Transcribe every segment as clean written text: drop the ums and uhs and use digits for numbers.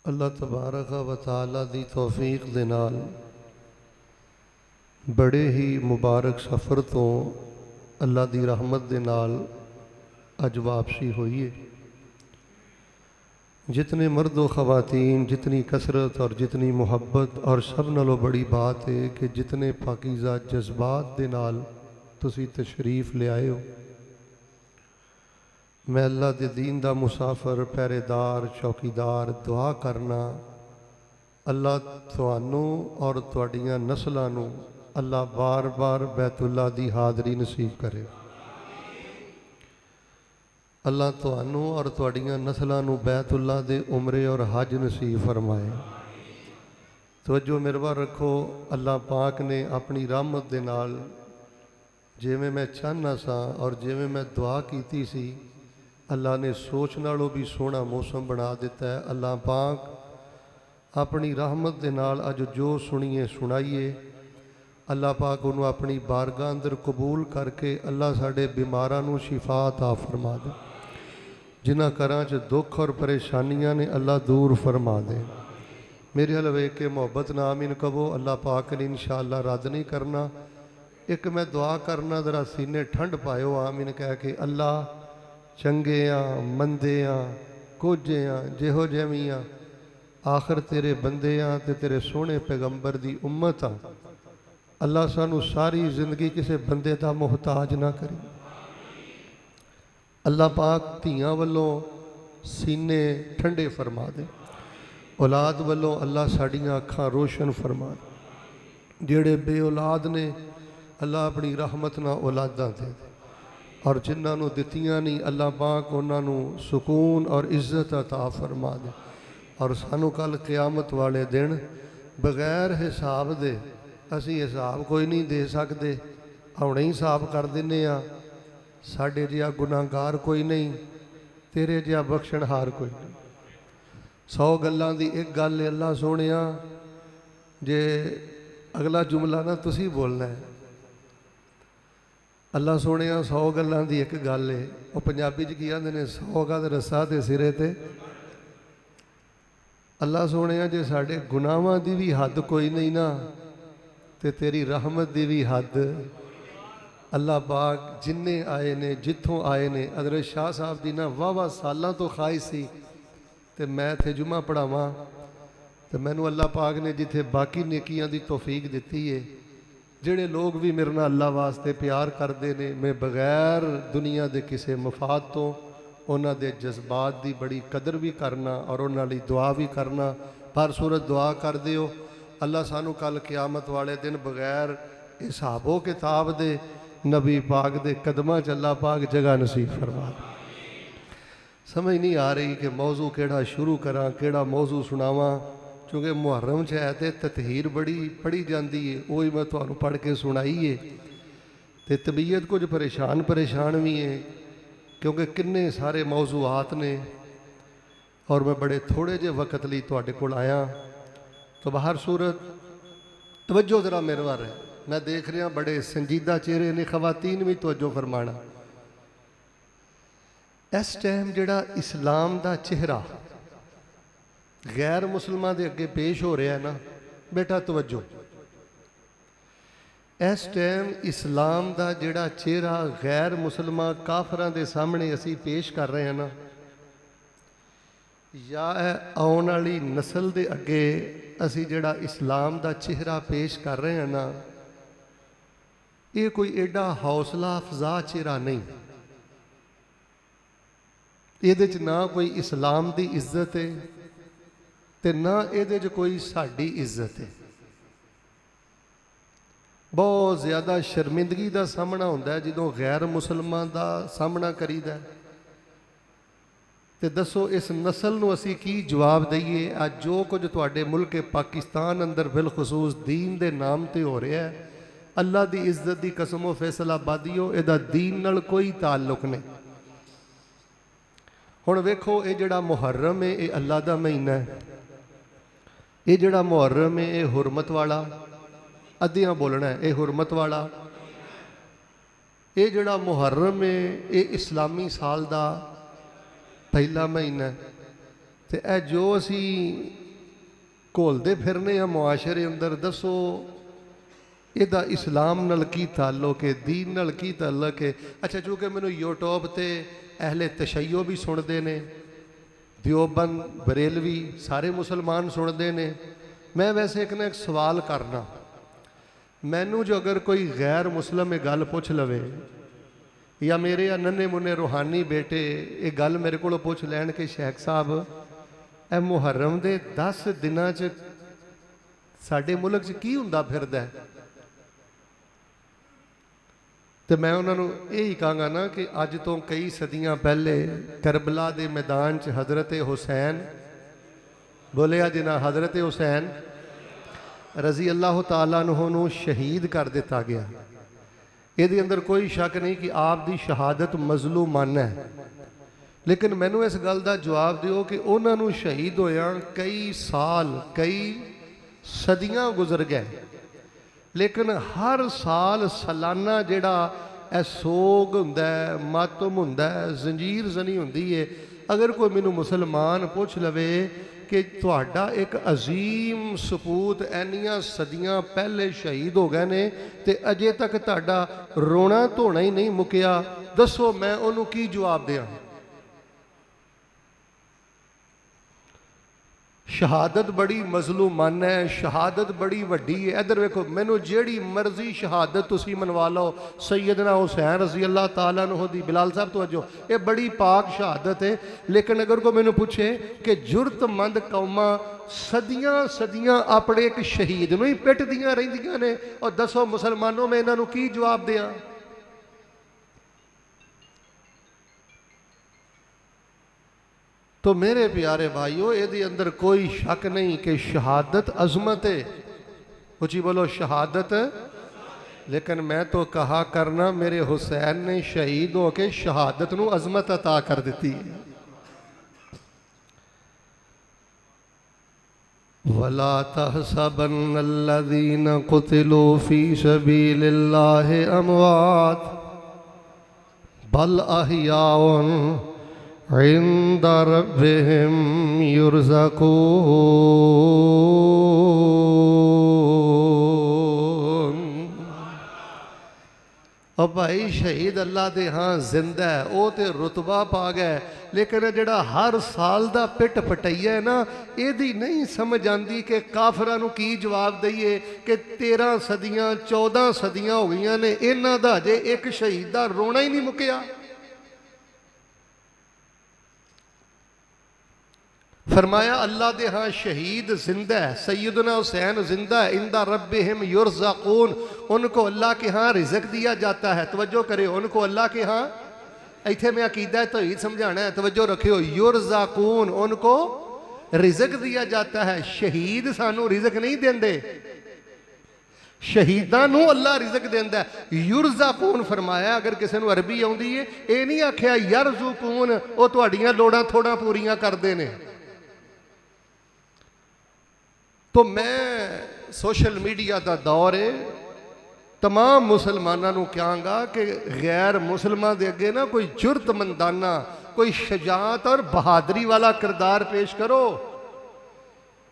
اللہ تبارک و تعالی دی توفیق دے نال بڑے ہی مبارک سفر تو اللہ دی رحمت دے نال اج واپسی ہوئی ہے۔ جتنے مرد و خواتین، جتنی کثرت اور جتنی محبت، اور سب نالوں بڑی بات ہے کہ جتنے پاکیزہ جذبات دے نال تسی تشریف لے آئے ہو۔ میں اللہ دے دین دا مسافر، پہرے دار، چوکیدار دعا کرنا اللہ تھانوں اور تواڈیاں نسلاں نوں اللہ بار بار بیت اللہ دی حاضری نصیب کرے۔ اللہ تھانوں اور تواڈیاں نسلاں نوں بیت اللہ دے عمرے اور حج نصیب فرمائے۔ توجہ مروا رکھو، اللہ پاک نے اپنی رحمت دے نال جویں میں چاہنا سا اور جویں میں دعا کیتی سی، اللہ نے سوچ نالوں بھی سونا موسم بنا دیتا ہے۔ اللہ پاک اپنی رحمت دے نال اج جو سنیے سنائیے، اللہ پاک انہوں اپنی بارگاہ اندر قبول کر کے اللہ ساڈے بیماراں نوں شفا عطا فرما دے، جنہاں گھراں چ دکھ اور پریشانیاں نے اللہ دور فرما دے۔ میرے حل ویکھ کے محبت نہ آمین کہو، اللہ پاک نے انشاءاللہ رد نہیں کرنا۔ ایک میں دعا کرنا، ذرا سینے ٹھنڈ پائیو آمین کہہ کے۔ اللہ چنگے ہاں، مندے ہاں، کوجے ہاں، جہو جیویں ہاں، آخر تیرے بندے ہاں تے تیرے سونے پیغمبر دی امت ہاں۔ اللہ سانو ساری زندگی کسے بندے دا محتاج نہ کری۔ اللہ پاک دھیاں والوں سینے ٹھنڈے فرما دے، اولاد والوں اللہ ساڑیاں اکھاں روشن فرما دے۔ جڑے بے اولاد نے اللہ اپنی رحمت نہ اولاداں دے دے، اور جنہاں نوں دتیاں نہیں اللہ پاک انہاں نوں سکون اور عزت عطا فرما دے۔ اور سانو کل قیامت والے دن بغیر حساب دے، اسی حساب کوئی نہیں دے سکتے، ہونے ہی حساب کر دینے ہاں۔ ساڈے جہا گناہگار کوئی نہیں، تیرے جہا بخشن ہار کوئی نہیں۔ 100 گلاں دی ایک گل ہے اللہ سونیا، جے اگلا جملہ نہ تسی بولنا ہے۔ اللہ سونے 100 گلاں دی ایک گل ہے، وہ پنجابی چ کی آندے نے 100 گز رسا تے سرے تے۔ اللہ سونے جے ساڈے گناہاں دی بھی حد کوئی نہیں نا، تے تیری رحمت دی بھی حد۔ اللہ پاک جننے آئے نے، جتھوں آئے نے، حضرت شاہ صاحب دی نا واہ سالاں تو خواہش سی تے میں تھے جمعہ پڑھاواں، تے مینوں اللہ پاک نے جتھے باقی نیکیاں دی توفیق دتی ہے، جڑے لوگ بھی میرے نال اللہ واسطے پیار کردے نے، میں بغیر دنیا دے کسے مفاد تو انہاں دے جذبات دی بڑی قدر بھی کرنا اور انہاں لئی دعا بھی کرنا۔ پر صورت دعا کر دیو اللہ سانو کل قیامت والے دن بغیر حساب و کتاب دے نبی پاک دے قدماں چ اللہ پاک جگہ نصیب فرما دے۔ سمجھ نہیں آ رہی کہ موضوع کیڑا شروع کراں، کیڑا موضوع سناواں، چونکہ محرم چ ہے تے تطہیر بڑی پڑھی جاندی ہے، وہی میں تمہیں پڑھ کے سنائی ہے۔ تے طبیعت کچھ پریشان بھی ہے، کیونکہ کنے سارے موضوعات نے اور میں بڑے تھوڑے جے وقت لی تواڈے کول آیا۔ تو بہر صورت توجہ ذرا میرے وال ہے، میں دیکھ رہا بڑے سنجیدہ چہرے نے، خواتین بھی توجہ فرمانا۔ اس ٹائم جڑا اسلام دا چہرہ غیر مسلمان دے اگے پیش ہو رہا ہے نا، بیٹا توجہ، اس ٹائم اسلام دا جڑا چہرہ غیر مسلمان کافراں دے سامنے اسی پیش کر رہے ہیں نا، یا آن والی نسل دے اگے اسی جڑا اسلام دا چہرہ پیش کر رہے ہیں نا، یہ کوئی ایڈا حوصلہ افزا چہرہ نہیں۔ یہ نہ کوئی اسلام دی عزت ہے تے نہ یہ کوئی ساڈی عزت ہے۔ بہت زیادہ شرمندگی دا سامنا ہوتا ہے جدوں غیر مسلمان دا سامنا کریدا ہے۔ تے دسو اس نسل نو اسی کی جواب دئیے؟ آج جو کچھ تواڈے ملک پاکستان اندر بالخصوص دین دے نام تے ہو رہا ہے، اللہ دی عزت دی قسم و فیصلہ بادیو، ادا دین نال کوئی تعلق نہیں۔ ہن ویکھو، اے جڑا محرم ہے اے اللہ دا مہینہ ہے، یہ جڑا محرم ہے یہ حرمت والا، ادیاں بولنا ہے، یہ حرمت والا۔ یہ جڑا محرم ہے یہ اسلامی سال دا پہلا مہینہ ہے، ਤੇ ਇਹ ਜੋ ਅਸੀਂ ਘੋਲਦੇ ਫਿਰਨੇ ਆ ਮੁਆਸ਼ਰੇ ਅੰਦਰ, ਦੱਸੋ ਇਹਦਾ ਇਸਲਾਮ ਨਾਲ ਕੀ ਤਾਲੁਕ ਹੈ, ਦੀਨ ਨਾਲ ਕੀ ਤਾਲੁਕ ਹੈ? ਅੱਛਾ, ਚੂँकि ਮੈਨੂੰ ਯੂਟਿਊਬ ਤੇ ਅਹਿਲੇ ਤਸ਼ੱਯੁ ਵੀ ਸੁਣਦੇ ਨੇ, ਦਿਓਬੰਦ ਬਰੇਲਵੀ ਸਾਰੇ ਮੁਸਲਮਾਨ ਸੁਣਦੇ ਨੇ। ਮੈਂ ਵੈਸੇ ਇੱਕ ਨਾ ਇੱਕ ਸਵਾਲ ਕਰਨਾ, ਮੈਨੂੰ ਜੋ ਅਗਰ ਕੋਈ ਗੈਰ ਮੁਸਲਮ ਇਹ ਗੱਲ ਪੁੱਛ ਲਵੇ, ਜਾਂ ਮੇਰੇ ਨੰਨੇ ਮੁੰਨੇ ਰੂਹਾਨੀ ਬੇਟੇ ਇਹ ਗੱਲ ਮੇਰੇ ਕੋਲੋਂ ਪੁੱਛ ਲੈਣ ਕਿ ਸ਼ੇਖ ਸਾਹਿਬ ਇਹ ਮੁਹਰਮ ਦੇ 10 ਦਿਨਾਂ 'ਚ ਸਾਡੇ ਮੁਲਕ 'ਚ ਕੀ ਹੁੰਦਾ ਫਿਰਦਾ, ਤੇ ਮੈਂ ਉਹਨਾਂ ਨੂੰ ਇਹੀ ਕਹਾਂਗਾ ਨਾ ਕਿ ਅੱਜ ਤੋਂ ਕਈ ਸਦੀਆਂ ਪਹਿਲੇ ਕਰਬਲਾ ਦੇ ਮੈਦਾਨ 'ਚ ਹਜ਼ਰਤ ਹੁਸੈਨ, ਬੋਲਿਆ ਜੀ ਨਾ, ਹਜ਼ਰਤ ਹੁਸੈਨ ਰਜ਼ੀ ਅੱਲਾਹ ਤਾਲਾ ਅਨਹੁ ਨੂੰ ਸ਼ਹੀਦ ਕਰ ਦਿੱਤਾ ਗਿਆ। ਇਹਦੇ ਅੰਦਰ ਕੋਈ ਸ਼ੱਕ ਨਹੀਂ ਕਿ ਆਪ ਦੀ ਸ਼ਹਾਦਤ ਮਜ਼ਲੂਮਾਨਾ ਹੈ, ਲੇਕਿਨ ਮੈਨੂੰ ਇਸ ਗੱਲ ਦਾ ਜਵਾਬ ਦਿਓ ਕਿ ਉਹਨਾਂ ਨੂੰ ਸ਼ਹੀਦ ਹੋਇਆਂ ਕਈ ਸਾਲ, ਕਈ ਸਦੀਆਂ ਗੁਜ਼ਰ ਗਏ, ਲੇਕਿਨ ਹਰ ਸਾਲ ਸਾਲਾਨਾ ਜਿਹੜਾ ਇਹ ਸੋਗ ਹੁੰਦਾ, ਮਾਤਮ ਹੁੰਦਾ, ਜ਼ੰਜੀਰ ਜ਼ਨੀ ਹੁੰਦੀ ਹੈ। ਅਗਰ ਕੋਈ ਮੈਨੂੰ ਮੁਸਲਮਾਨ ਪੁੱਛ ਲਵੇ ਕਿ ਤੁਹਾਡਾ ਇੱਕ ਅਜ਼ੀਮ ਸਪੂਤ ਇੰਨੀਆਂ ਸਦੀਆਂ ਪਹਿਲੇ ਸ਼ਹੀਦ ਹੋ ਗਏ ਨੇ ਤੇ ਅਜੇ ਤੱਕ ਤੁਹਾਡਾ ਰੋਣਾ ਧੋਣਾ ਹੀ ਨਹੀਂ ਮੁੱਕਿਆ, ਦੱਸੋ ਮੈਂ ਉਹਨੂੰ ਕੀ ਜਵਾਬ ਦਿਆਂ? ਸ਼ਹਾਦਤ ਬੜੀ ਮਜ਼ਲੂਮਾਨਾ ਹੈ, ਸ਼ਹਾਦਤ ਬੜੀ ਵੱਡੀ ਹੈ। ਇੱਧਰ ਵੇਖੋ, ਮੈਨੂੰ ਜਿਹੜੀ ਮਰਜ਼ੀ ਸ਼ਹਾਦਤ ਤੁਸੀਂ ਮਨਵਾ ਲਓ, ਸੈਯਦਨਾ ਹੁਸੈਨ ਰਜ਼ੀ ਅੱਲਾਹ ਤਾਲਾ ਅਨਹੁ ਦੀ, ਬਿਲਾਲ ਸਾਹਿਬ ਤਵੱਜੋ, ਇਹ ਬੜੀ ਪਾਕ ਸ਼ਹਾਦਤ ਹੈ। ਲੇਕਿਨ ਅਗਰ ਕੋਈ ਮੈਨੂੰ ਪੁੱਛੇ ਕਿ ਜੁਰਤਮੰਦ ਕੌਮਾਂ ਸਦੀਆਂ ਸਦੀਆਂ ਆਪਣੇ ਇੱਕ ਸ਼ਹੀਦ ਨੂੰ ਹੀ ਪਿੱਟਦੀਆਂ ਰਹਿੰਦੀਆਂ ਨੇ, ਔਰ ਦੱਸੋ ਮੁਸਲਮਾਨੋਂ ਮੈਂ ਇਹਨਾਂ ਨੂੰ ਕੀ ਜਵਾਬ ਦਿਆਂ? तो मेरे प्यारे भाइयों, ये अंदर कोई शक नहीं कि शहादत अजमत है, ऊँची बोलो शहादत। लेकिन मैं तो कहा करना मेरे हुसैन ने शहीद हो के शहादत नू अजमत अता कर दी है। वला तहसबन्नल्लज़ीना कुतिलू फी सबीलिल्लाहि अमवात बल अहयाउन इंद रब्बिहिम युरज़क़ून। और भाई शहीद अल्लाह दे हाँ जिंदा है, वो तो रुतबा पा गया, लेकिन जिहड़ा हर साल का पिट पटैया है ना, यदी नहीं समझ आती कि काफरां नूं की जवाब दईए कि 13 सदियां 14 सदियां हो गई ने, इन्हां दा अजे एक शहीद दा रोना ही नहीं मुकिया। फरमाया अल्लाह दे हाँ शहीद जिंदा है, सैयदना हुसैन जिंदा है, इंदा रब्बिहिम युरज़क़ून, उनको अल्लाह के हाँ रिज़्क़ दिया जाता है। तवज्जो करे, उनको अल्लाह के हाँ, इत्थे मैं अकीदा तौहीद समझाना है, तवज्जो रखियो, युरज़क़ून, उनको रिज़्क़ दिया जाता है। शहीद सानू रिज़्क़ नहीं देंदे, शहीदां नूं अल्लाह रिज़्क़ देंदा है। युरज़क़ून फरमाया, अगर किसी नूं अरबी आउंदी है, ये नहीं आख्या यरज़ुकून, वो तुहाड़ियां लोड़ां थोड़ा पूरियां करदे ने। तो मैं सोशल मीडिया का दौर है, तमाम मुसलमानों को कहांगा कि गैर मुसलमान के अगे ना कोई जुर्तमंदाना, कोई शजात और बहादरी वाला किरदार पेश करो।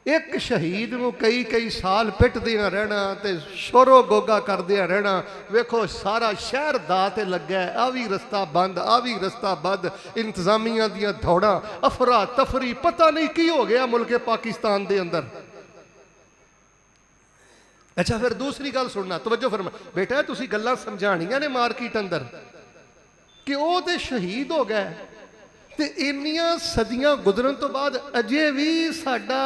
एक शहीद को कई कई साल पिटदियां रहना ते शोरो गोगा करदियां रहना, वेखो सारा शहर दाऽ ते लग्गा है, आ भी रस्ता बंद, आ भी रस्ता बंद, इंतजामिया दियां दौड़ां, अफरा तफरी, पता नहीं की हो गया मुल्क पाकिस्तान दे अंदर। अच्छा, फिर दूसरी गल सुनना, तवज्जो फरमा बेटा, तुसी गल्लां समझाणियां ने मार्केट अंदर कि वो तो शहीद हो गए, ते इन्नियां सदियां गुजरन तो बाद अजे भी साडा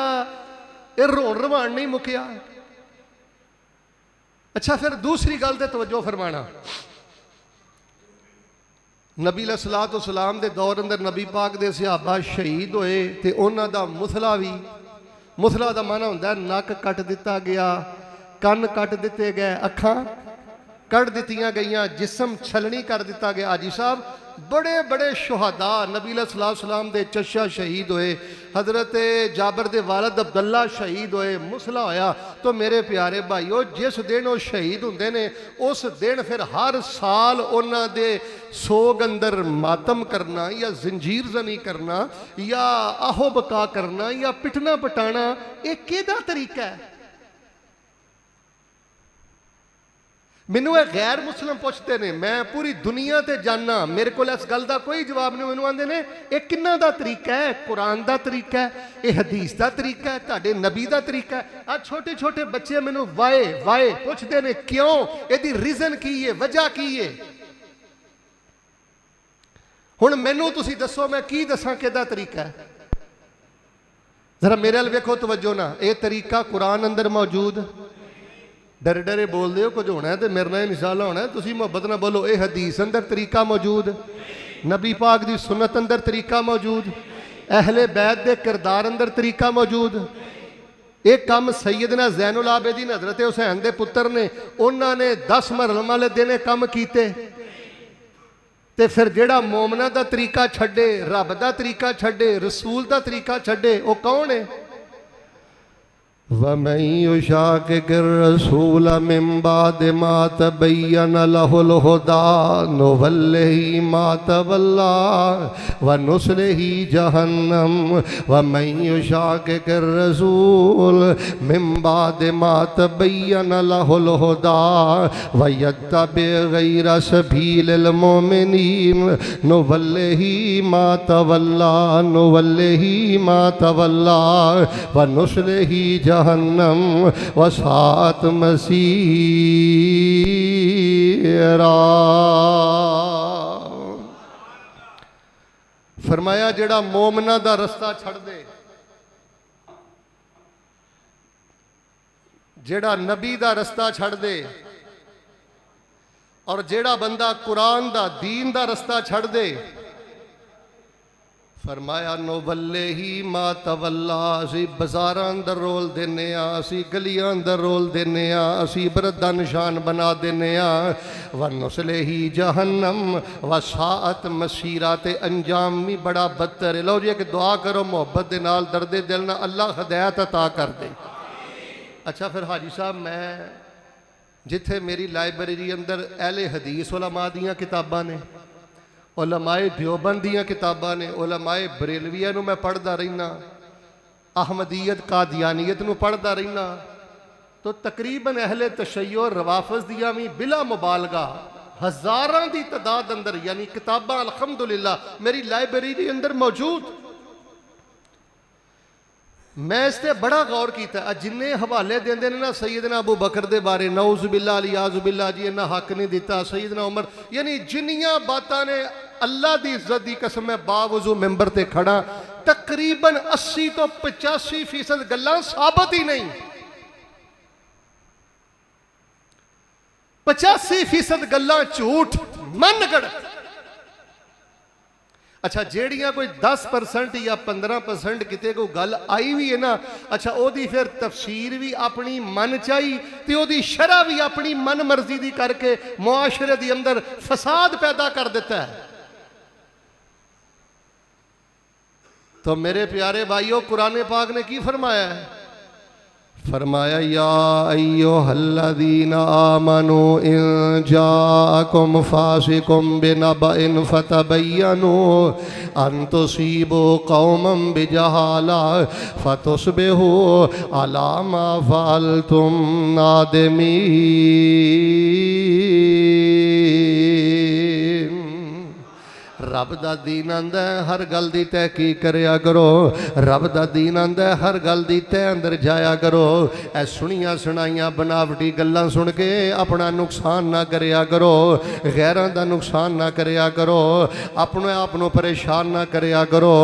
ये रोण रवान नहीं मुकिया। अच्छा, फिर दूसरी गल ते तवज्जो फरमाना, नबी अलैहिस्सलातु वस्सलाम दे दौर अंदर नबी पाक दे सहाबा शहीद होए ते उन्हां दा मुसला भी, मुसला दा माना हुंदा नक कट दिता गया, कन कट दिते गए, अखां कट दित्तियां गईयां, जिस्म छलनी कर दिता गया। हाजी साहब بڑے بڑے شہداء نبی علیہ السلام دے چچا شہید ہوئے، حضرت جابر دے والد عبداللہ شہید ہوئے، مسئلہ ہویا۔ تو میرے پیارے بھائیو جس دن وہ شہید ہوندے نے اس دن پھر ہر سال انہاں دے سوگ اندر ماتم کرنا یا زنجیر زنی کرنا یا آہو بکا کرنا یا پٹنا پٹانا، ایک کیدا طریقہ ہے؟ مینوں اے غیر مسلم پوچھتے نے، میں پوری دنیا تے جاننا، میرے کو اس گل دا کوئی جواب نہیں۔ مینوں آندے نے اے کنہاں دا طریقہ ہے؟ قرآن دا طریقہ ہے، اے حدیث دا طریقہ ہے، تہاڈے نبی دا طریقہ ہے؟ آ چھوٹے چھوٹے بچے مینوں وائے پوچھتے نے کیوں؟ اے دی ریزن کی ہے، وجہ کی ہے؟ ہن مینوں تسی دسو میں کی دساں کیدا طریقہ ہے؟ ذرا میرے ال ویکھو توجہ نہ، اے طریقہ قرآن اندر موجود، ڈرے ڈرے بول دے ہو کچھ ہونا ہے تو میرے نال انشاءاللہ ہونا ہے، تسی محبت نہ بولو۔ اے حدیث اندر طریقہ موجود، نبی پاک دی سنت اندر طریقہ موجود، اہل بیت دے کردار اندر طریقہ موجود۔ ایک کام سیدنا زین العابدین حضرت حسین دے پتر نے، انہوں نے 10 محرم والے دن کام کیتے، تے پھر جیڑا مومنہ دا طریقہ چھڑے، رب دا طریقہ چھڑے، رسول دا طریقہ چھڑے، وہ کون ہے؟ وَمَن يُشَاقِقِ الرَّسُولَ مِن بَعْدِ مَا تَبَيَّنَ لَهُ الْهُدَىٰ نُوَلِّهِ مَا تَوَلَّىٰ وَنُصْلِهِ جَهَنَّمَ وَمَن يُشَاقِقِ الرَّسُولَ مِن بَعْدِ مَا تَبَيَّنَ لَهُ الْهُدَىٰ وَيَتَّبِعْ غَيْرَ سَبِيلِ الْمُؤْمِنِينَ نُوَلِّهِ مَا تَوَلَّىٰ وَنُصْلِهِ جہنم وساعت مسیرا۔ فرمایا جڑا مومنہ دا رستہ چھڑ دے، جڑا نبی دا رستہ چھڑ دے، اور جڑا بندہ قرآن دا دین دا رستہ چھڑ دے، فرمایا نوَلِّهِ مَا تَوَلَّىٰ، اسی بازاراں اندر رول دینے ہاں، اسی گلیاں اندر رول دینے ہاں، اسی عبرت دا نشان بنا دینے ہاں، وَنُصْلِهِ جَہَنَّمَ وَسَاءَتْ مَصِیرًا، تے انجام بھی بڑا بدتر ہے۔ لو جی ایک دعا کرو محبت دے نال، درد دل نہ، اللہ ہدایت عطا کر دے۔ اچھا پھر حاجی صاحب میں جتھے میری لائبریری اندر اہل حدیث علماء دیاں کتاباں نے، علماء دیوبند دیاں کتاباں نے، علماء بریلویہ نو میں پڑھدا رہنا، احمدیت قادیانیت نو پڑھدا رہنا، تو تقریباً اہل تشیع روافض دیاں بھی بلا مبالغہ ہزاراں دی تعداد اندر یعنی کتاباں الحمدللہ میری لائبریری اندر موجود۔ میں اس تے بڑا غور کیتا ہے، جننے حوالے دیندے نے نا سیدنا ابو بکر دے بارے، نعوذ باللہ علیاذ باللہ جی انہاں حق نہیں دیتا، سیدنا عمر، یعنی جنیاں باتاں نے اللہ دی عزت دی قسم میں باوضو ممبر تے کھڑا، تقریباً 80 تو 85% گلاں ثابت ہی نہیں، 85% گلاں جھوٹ من گڑت۔ اچھا جیڑیاں کوئی 10% یا 15% کتے کو گل آئی بھی ہے نا، اچھا او دی پھر تفسیر بھی اپنی من چاہی تے او دی شرح بھی اپنی من مرضی دی کر کے معاشرے دی اندر فساد پیدا کر دیتا ہے۔ تو میرے پیارے بھائیو قرآن پاک نے کی فرمایا ہے؟ فرمایا یا ایوہ الذین آمنوا ان جاءکم فاسقم بنبأ فتبینوا ان تصیبوا قوما بجہالہ فتصبحوا علی ما فعلتم نادمین۔ رب دا دین آندا ہے ہر گل دی تحقیق کریا کرو، رب دا دین آندا ہے ہر گل دی تہ اندر جایا کرو، اے سنیاں سنائیاں بناوٹی گلاں سن کے اپنا نقصان نہ کریا کرو، غیراں دا نقصان نہ کریا کرو، اپنے آپ نو پریشان نہ کریا کرو،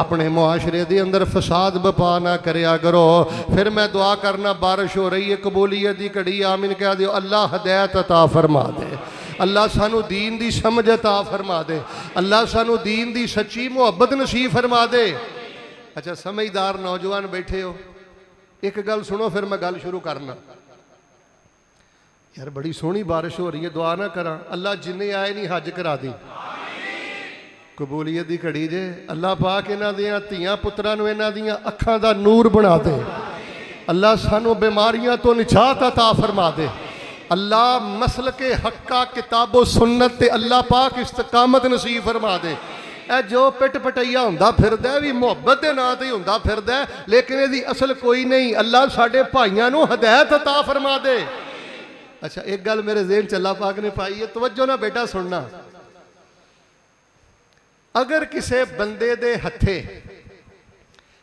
اپنے معاشرے دی اندر فساد بپا نہ کریا کرو۔ پھر میں دعا کرنا بارش ہو رہی ہے قبولیت دی کڑی آمین کہہ دیو، اللہ ہدایت عطا فرما دے، اللہ سانو دین دی سمجھ عطا فرما دے، اللہ سانو دین دی سچی محبت نصیب فرما دے۔ اچھا سمجھدار نوجوان بیٹھے ہو، ایک گل سنو پھر میں گل شروع کرنا۔ یار بڑی سونی بارش ہو رہی ہے، دعا نہ کراں اللہ جنہیں آئے نہیں حج کرا دی، कबूलीयत की घड़ी जे। अल्लाह पाक इन्हां दियां धीआं पुत्रां नूं इन्हां दियां अखां दा नूर बना दे। अल्लाह सानू बीमारियां तो निजात अता फरमा दे। अल्लाह मसल के हक्का किताबो सुन्नत ते अल्लाह पाक इस्तकामत नसीब फरमा दे। ए जो पिट पटैया हुंदा फिरदा भी मुहब्बत के नां ते ही हुंदा फिरदा, लेकिन इहदी असल कोई नहीं। अल्लाह साडे भाइयां नूं हदायत अता फरमा दे। अच्छा एक गल मेरे ज़हन च अल्लाह पाक ने पाई है, तवज्जो ना बेटा सुनना। अगर किसी बंदे दे हथे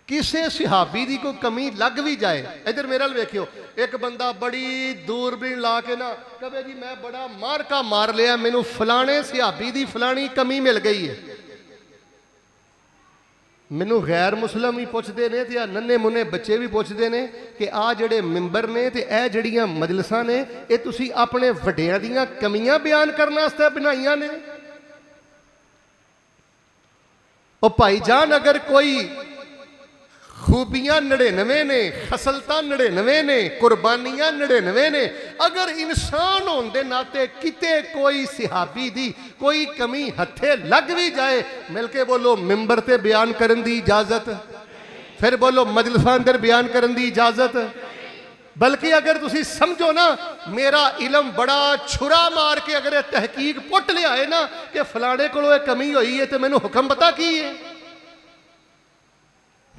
किसी सिहाबी की कोई कमी लग भी जाए, इधर मेरे वेखियो, एक बंदा बड़ी दूरबीन ला के ना कहे जी मैं बड़ा मारका मार लिया, मैनू फलाने सिहाबी की फलानी कमी मिल गई है। मैनू गैर मुस्लिम ही पुछते ने ते नन्हे मुन्ने बच्चे भी पुछते ने कि आ जड़े मिंबर ने ते ए जड़ियां मजलिसां ने ये तुसी अपने वड्डियां दियां कमियां बयान करने वास्ते बनाईयां ने। ओ भाईजान अगर कोई खूबियां 99 ने, खसलतां 99 ने, कुर्बानियां 99 ने, अगर इंसान होने के नाते किते कोई सिहाबी दी कोई कमी हथे लग भी जाए, मिलके बोलो मिंबर ते बयान करने की इजाजत, फिर बोलो मजलिसां अंदर बयान करने की इजाजत। बल्कि अगर तुसी समझो ना मेरा इलम बड़ा छुरा मार के अगर तहकीक पुट लिया है ना कि फलाने को कमी हुई है तो मैनू हुक्म पता की है।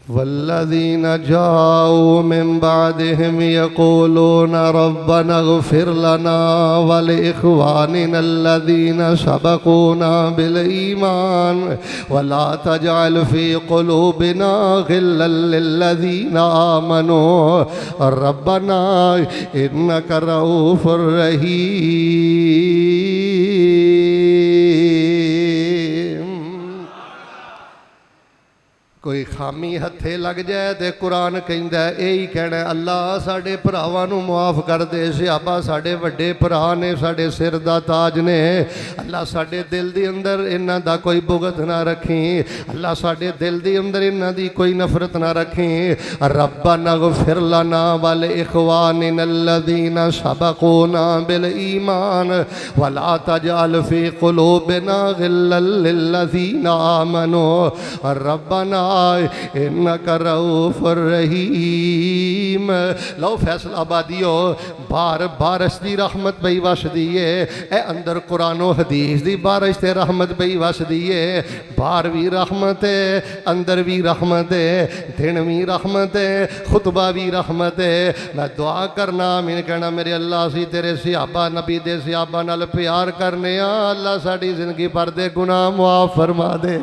वल्लज़ीन जाऊ मिन बादिहिम यक़ूलून रब्बना इग़फ़िर लना वल इख़वानिना अल्लज़ीना सबक़ूना बिल ईमान वला तजअल फ़ी क़ुलूबिना ग़िल्लन लिल्लज़ीना आमनू रब्बना इन्नका रऊफ़ुर रहीम। कोई खामी हथे लग जाए तो कुरान कहता है यही कहना, अल्लाह साडे भरावां नूं मुआफ़ कर दे। सिहाबा साडे वड्डे भरा ने, साडे सिर दा ताज ने। अल्लाह साडे दिल दे अंदर इन्हां दा कोई बुगत ना रखी। अल्लाह साडे दिल दे अंदर इन्हां दी कोई नफरत ना रखी। रब्बना इग़फ़िर लना वल इख़वानिना अल्लज़ीना सबक़ूना बिल ईमान वला तजअल फ़ी क़ुलूबिना ग़िल्लन लिल्लज़ीना आमनू रब्बना इन्नका रऊफ़ुर रहीम। लो फैसलाबादियो बार बारिश की रहमत पई वसदी है, ए अंदर कुरानो हदीस की बारिश ते रहमत पई वसदी है। बाहर भी रहमत है, अंदर भी रहमत है, दिन भी रहमत है, खुतबा भी रहमत है। मैं दुआ करना मैंने कहना मेरे अल्लाह सी तेरे सिहाबा नबी दे सिहाबा नाल प्यार करने अल्लाह साडी जिंदगी भर दे गुनाह मुआफ़ फरमा दे।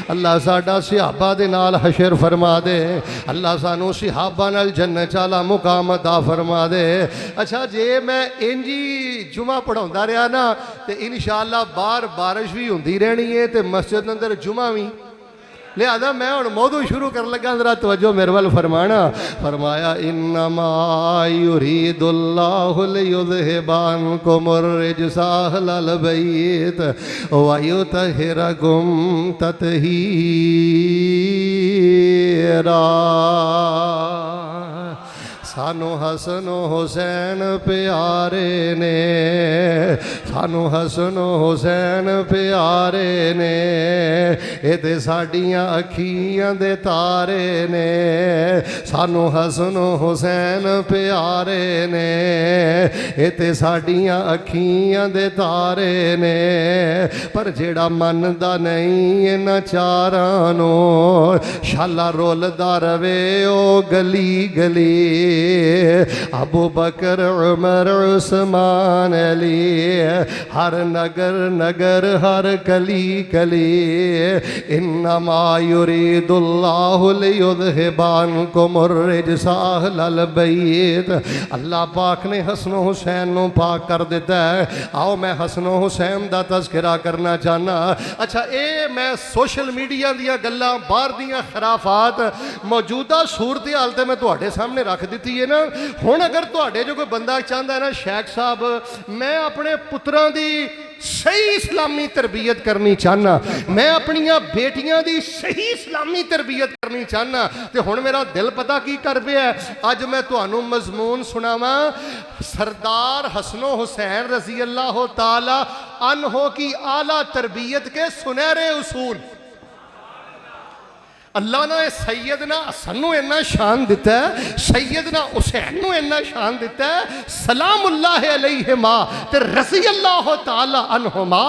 अल्लाह साडा सिहाबा दे नाल हशर फरमा दे। अल्लाह सानू सिहाबा नाल जन्नत वाला मुकाम अता फरमा दे। अच्छा जे मैं इंजी जुमा पढ़ाउंदा रहा ना तो इंशाअल्लाह बाहर बारिश भी हुंदी रहनी है तो मस्जिद अंदर जुमा भी। लिहाजा मैं हुण मौजू शुरू कर लगा, जरा तवज्जो मेरे वाल फरमाना। फरमाया इन्नमा युरीदुल्लाहु लियुज़हिबा अन्कुमुर रिज्सा अहलल बैत व युतहिरकुम तत्हीरा। सानू हसन हुसैन प्यारे ने, सानू हसन हुसैन प्यारे ने, ये ते साडियां अखियां दे तारे ने। सानू हसन हुसैन प्यारे ने, ये ते साडियां अखियां दे तारे ने। पर जेड़ा मनदा नहीं इन्हां चारां नूं शाला रोलदा रवे ओ गली गली। अबू बकर उमर उस्मान अली हर नगर नगर हर कली कली। इन्नमा युरीदुल्लाहु लियुज़हिबा अन्कुमुर रिज्सा अहलल बैत। अल्लाह पाक ने हसन हुसैन नूं पाक कर दिता है। आओ मैं हसन हुसैन दा तज़किरा करना चाहना। अच्छा ये मैं सोशल मीडिया दियां गल्लां बाहर दियां खराफात मौजूदा सूरत हाल ते मैं तुहाडे सामने रख दी है ना। हुण अगर तुहाडे जो कोई बंदा चाहता है ना शेख साहब मैं अपने पुत्रां दी सही इस्लामी तरबियत करनी चाहना, मैं अपनियां बेटियां दी सही इस्लामी तरबियत करनी चाहना, तो हुण मेरा दिल पता की कर पिया। अज मैं तुहानू मजमून सुनावा सरदार हसनो हुसैन रजी अल्लाह ताला अन्हो की आला तरबियत के सुनहरे उसूल। اللہ نے سیدنا حسن نو اینا شان دیتا ہے، سیدنا حسین نو اینا شان دیتا ہے، سلام اللہ علیہما تے رضی اللہ تعالی عنہما،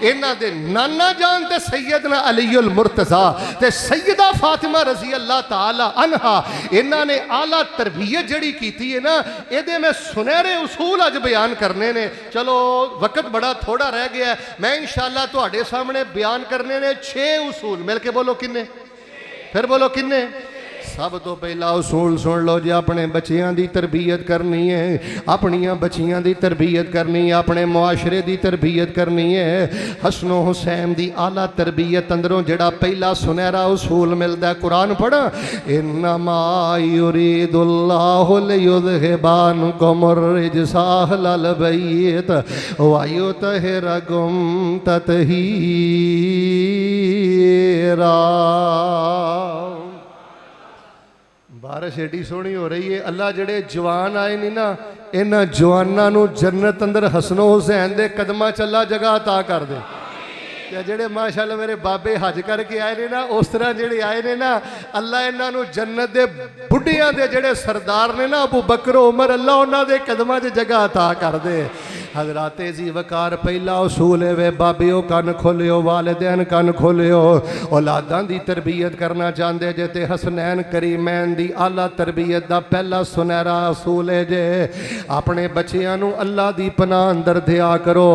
اینا دے نانا جان تے سیدنا علی المرتضی تے سیدہ فاطمہ رضی اللہ تعالی عنہا، اینا نے اعلیٰ تربیت جڑی کیتی ہے نا، اے دے میں سنہرے اصول اج بیان کرنے نے۔ چلو وقت بڑا تھوڑا رہ گیا ہے، میں انشاءاللہ تو اڈے سامنے بیان کرنے نے 6 اصول، مل کے بولو کنے؟ پھر بولو کنے؟ سب تو پہلا اصول سن لو جی، اپنے بچیاں دی تربیت کرنی ہے، اپنیاں بچیاں دی تربیت کرنی ہے، اپنے معاشرے دی تربیت کرنی ہے۔ حسن و حسین دی اعلیٰ تربیت اندروں جڑا پہلا سنہرا اصول ملدا ہے، قرآن پڑھا، انما یرید اللہ لیذھب عنکم الرجس اہل البیت ویطہرکم تطہیرا۔ بارش ایڈی سونی ہو رہی ہے، اللہ جڑے جوان آئے نہیں نا، انہاں جواناں نو جنت اندر حسن و حسین دے قدمہ چلا جگہ عطا کر دے۔ یا جڑے ماشاءاللہ میرے بابے حج کر کے آئے نے نا، اس طرح جڑے آئے نے نا، اللہ انہاں نو جنت دے بڑھیاں دے جڑے سردار نے نا، ابو بکر عمر، اللہ انہاں دے قدمہ دے جگہ عطا کر دے۔ حضرات ذی وقار پہلا اصول ہے وے بابیو کن کھولیو، والدین کن کھولیو، اولاداں دی تربیت کرنا چاہندے جے تے حسنین کریمین دی اعلیٰ تربیت دا پہلا سنہرا اصول ہے جے اپنے بچیاں نو اللہ دی پناہ اندر دیا کرو،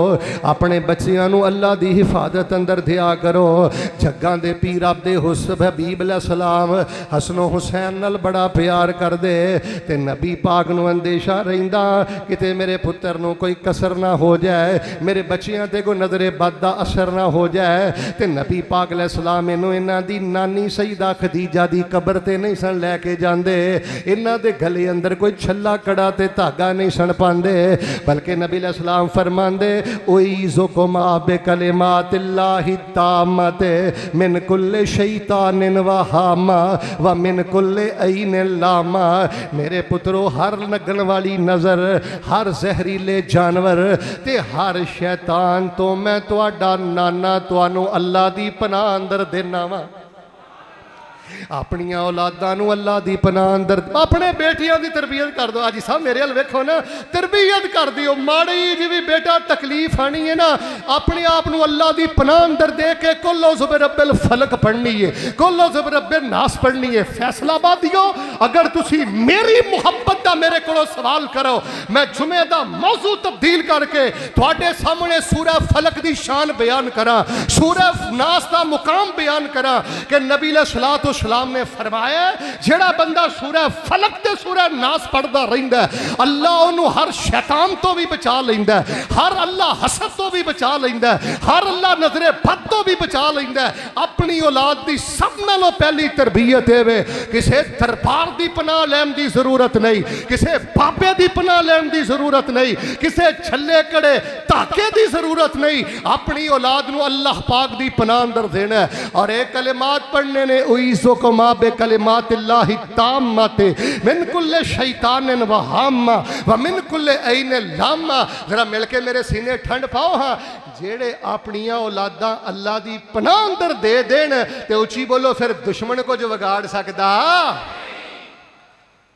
اپنے بچیاں نو اللہ دی حفاظت اندر دیا کرو۔ جگاں دے پیر عبد حسب حبیب علیہ السلام حسن و حسین نال بڑا پیار کر دے تے نبی پاک نو اندیشہ رہندا کتے میرے پتر نو کوئی کسر نہ ہو جائے، میرے بچیاں تے کوئی نظر بد دا اثر نہ ہو جائے، تے نبی پاک علیہ السلام انہوں انہاں دی نانی سیدہ خدیجہ دی قبر تے نہیں سن لے کے جاندے، انہاں دے گلے اندر کوئی چھلا کڑا تے دھاگا نہیں سن پاندے، بلکہ نبی علیہ السلام فرماندے اعیذکما بکلمات اللہ التامۃ من کل شیطان وہامہ ومن کل عین لامہ۔ میرے پترو، ہر لگن والی نظر، ہر زہریلے جانور تے ہر شیطان تو میں تواڈا نانا توانو اللہ دی پناہ اندر دینا وا۔ اپنیاں اولاداں نو اللہ دی پناہ اندر، اپنے بیٹیاں دی تربیت کر دو۔ آجی صاحب میرے ال ویکھو نا، تربیت کر دیو، ماڑی جی بھی بیٹا تکلیف آنی ہے نا، اپنے آپ نو اللہ دی پناہ اندر دے کے کل اعوذ برب الفلق پڑھنی ہے، کل اعوذ برب الناس پڑھنی ہے۔ فیصلہ آبادیو، اگر تسی میری محبت دا میرے کولو سوال کرو، میں جمعہ دا موضوع تبدیل کر کے تواڈے سامنے سورہ فلق دی شان بیان کراں، سورہ ناس دا مقام بیان کراں کہ نبی علیہ الصلوۃ والسلام نے فرمایا جڑا بندہ سورہ فلق تے سورہ ناس پڑھدا رہندا ہے، اللہ انہوں ہر شیطان تو بھی بچا لیندا ہے، ہر اللہ حسد تو بھی بچا لیندا ہے، ہر اللہ نظر بد تو بھی بچا لیندا ہے۔ اپنی اولاد دی سب نالوں پہلی تربیت ہے کسے دربار دی پناہ لین دی ضرورت نہیں، کسے بابے دی پناہ لین دی ضرورت نہیں، کسے چھلے کڑے تاکے دی ضرورت نہیں، اپنی اولاد نو اللہ پاک دی پناہ اندر دینا ہے۔ اور ایک کلمات پڑھنے نے اعیذکما بکلمات اللہ التامۃ من کل شیطان وہامہ ومن کل عین لامہ۔ ذرا مل کے میرے سینے ٹھنڈ پاؤ ہاں، جیڑے اپنیاں اولاداں اللہ دی پناہ اندر دے دین تے اچھی بولو پھر دشمن کو جو وگاڑ سکدا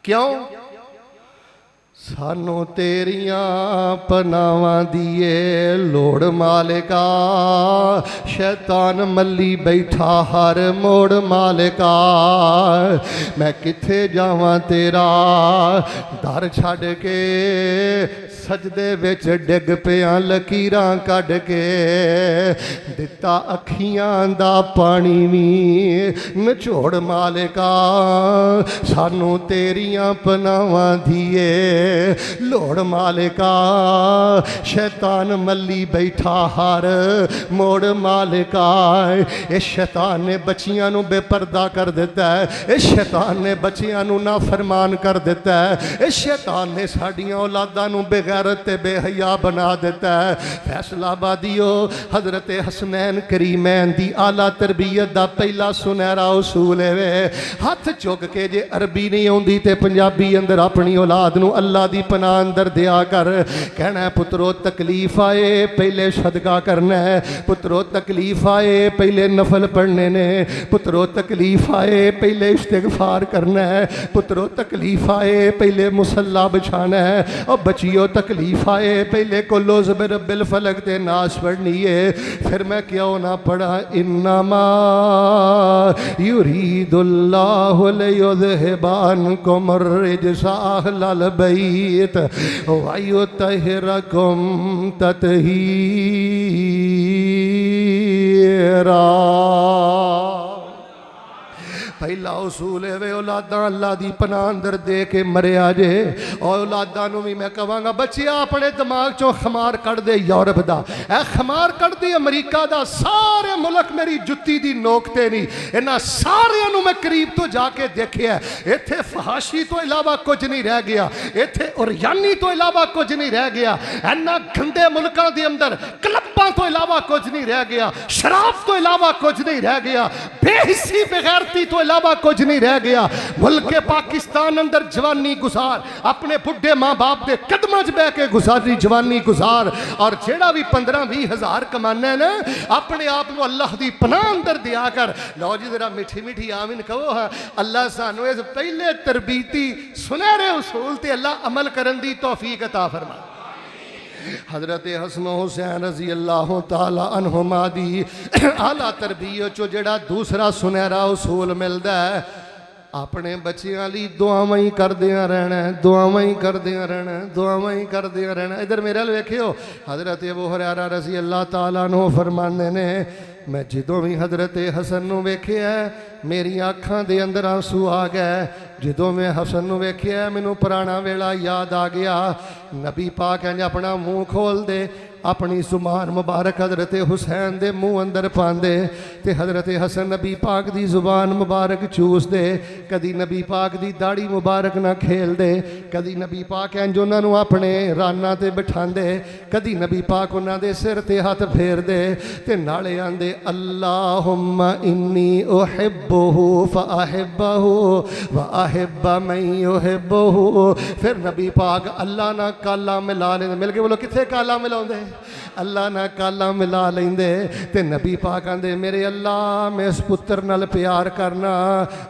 کیوں؟ سانو تیریاں پناواں دیے لوڑ مالکا، شیطان ملی بیٹھا ہر موڑ مالکا، میں کتھے جاواں تیرا در چھڑ کے، سجدے وچ ڈگ پیاں لکیراں کڈ کے، دتا اکھیاں دا پانی وی نچوڑ مالکا، سانو تیریاں پناواں دیے لوڑ مالکا، شیطان ملی بیٹھا ہر موڑ مالکا۔ اس شیطان نے بچیاں نو بے پردہ کر دیتا ہے، اس شیطان نے بچیاں نو نافرمان کر دیتا ہے، اس شیطان نے ساڈیاں اولاداں نو بے غیرت بے حیا بنا دیتا ہے۔ فیصلہ آبادیو، حضرت حسنین کریمین دی اعلیٰ تربیت دا پہلا سنہرا اصول ہے، ہاتھ چک کے جے عربی نہیں ہوندی تے پنجابی اندر اپنی اولاد نو اللہ अल्लाह दी पनाह अंदर दिया कर। कहना है पुत्रो तकलीफ आए पहले सदका करना है, पुत्रो तकलीफ आए पहले नफल पढ़ने ने, पुत्रो तकलीफ आए पहले इस्तिगफार करना है, पुत्रो तकलीफ आए पहले मुसल्ला बिछाना है, और बच्चियों तकलीफ आए पहले कुल्लु बिल फलक ते नास पढ़नी है। फिर मैं क्यों ना पढ़ा इन्नमा युरीदुल्लाहु लियुज़हिबा अन्कुम अर्रिज्सा अहलल बैत व युत्तहिरकुम तत्हीरा। पहला उसूल है वे औलादा अल्लाह दी पनाह अंदर दे के मरिया जे। और औलादा नूं भी मैं कहांगा बच्चिया अपने दिमाग चों खमार कढ़ दे यूरोप दा, ए खमार कढ़ दे अमरीका दा, सारे मुल्क मेरी जुत्ती दी नोक ते नहीं, इन्हां सारियां नूं मैं करीब तो जाके देखिया। इत्थे फहाशी तो इलावा कुछ नहीं रह गया, इत्थे उरयानी तो इलावा कुछ नहीं रह गया, इन्हां गंदे मुल्कां दे अंदर क्लबां तो इलावा कुछ नहीं रह गया, शराब तो इलावा कुछ नहीं रह गया, बेहिस्सी बेगैरती तो इलावा कुछ नहीं रह गया। मुल्क पाकिस्तान अंदर जवानी गुजार, अपने बुढ़े माँ बाप के कदमों च बह के गुजारी जवानी गुजार, और जेड़ा भी 15-20 हज़ार कमाना है ना अपने आप को अल्लाह की पनाह अंदर दिया कर। लो जी जरा मीठी मीठी आमीन कहो। हाँ अल्लाह सानू इस पहले तरबीती सुनहरे उसूल ते अल्लाह अमल करन दी तौफीक अता फरमाए। हज़रत हसन हुसैन रज़ी अल्लाह ताला अन्हुमा दी आला तरबियत चो जेड़ा दूसरा सुनहरा उसूल मिलता है, अपने बच्चियां लई दुआवां ही करदियां रहना, दुआवां ही करदियां रहना, दुआवां ही करदियां रहना। इधर मेरे अल वेखियो हज़रत अबू हुरैरा रज़ी अल्लाह ताला अन्हु फरमांदे ने मैं जदों भी हज़रत हसन नूं वेखिया मेरी अखां दे अंदर आंसू आ गए। जदों मैं हसन नूं वेखिया मैनू पुराना वेला याद आ गया। नबी पाक इंज अपना मूँह खोल दे, अपनी जुबान मुबारक हज़रत हुसैन दे मुँह अंदर पांदे ते हज़रत हसन नबी पाक दी जुबान मुबारक चूस दे। कदी नबी पाक दी दाढ़ी मुबारक ना खेल दे, कदी नबी पाक इंज उन्हां नूं अपने राना ते बिठांदे, कदी नबी पाक उन्हां दे सिर ते हथ फेर दे ते नाले आंदे अल्लाहुम्मा इन्नी उहिब्बुहु फअहिब्बहु व अहिब्ब मन युहिब्बुहु। फिर नबी पाक अल्लाह ना काला मिला लेंदे, मिल के बोलो किथे काला मिलाउंदे, अल्लाह ना काला मिला लेंदे ते नबी पाक आंदे मेरे अल्लाह मैं इस पुत्र नाल प्यार करना,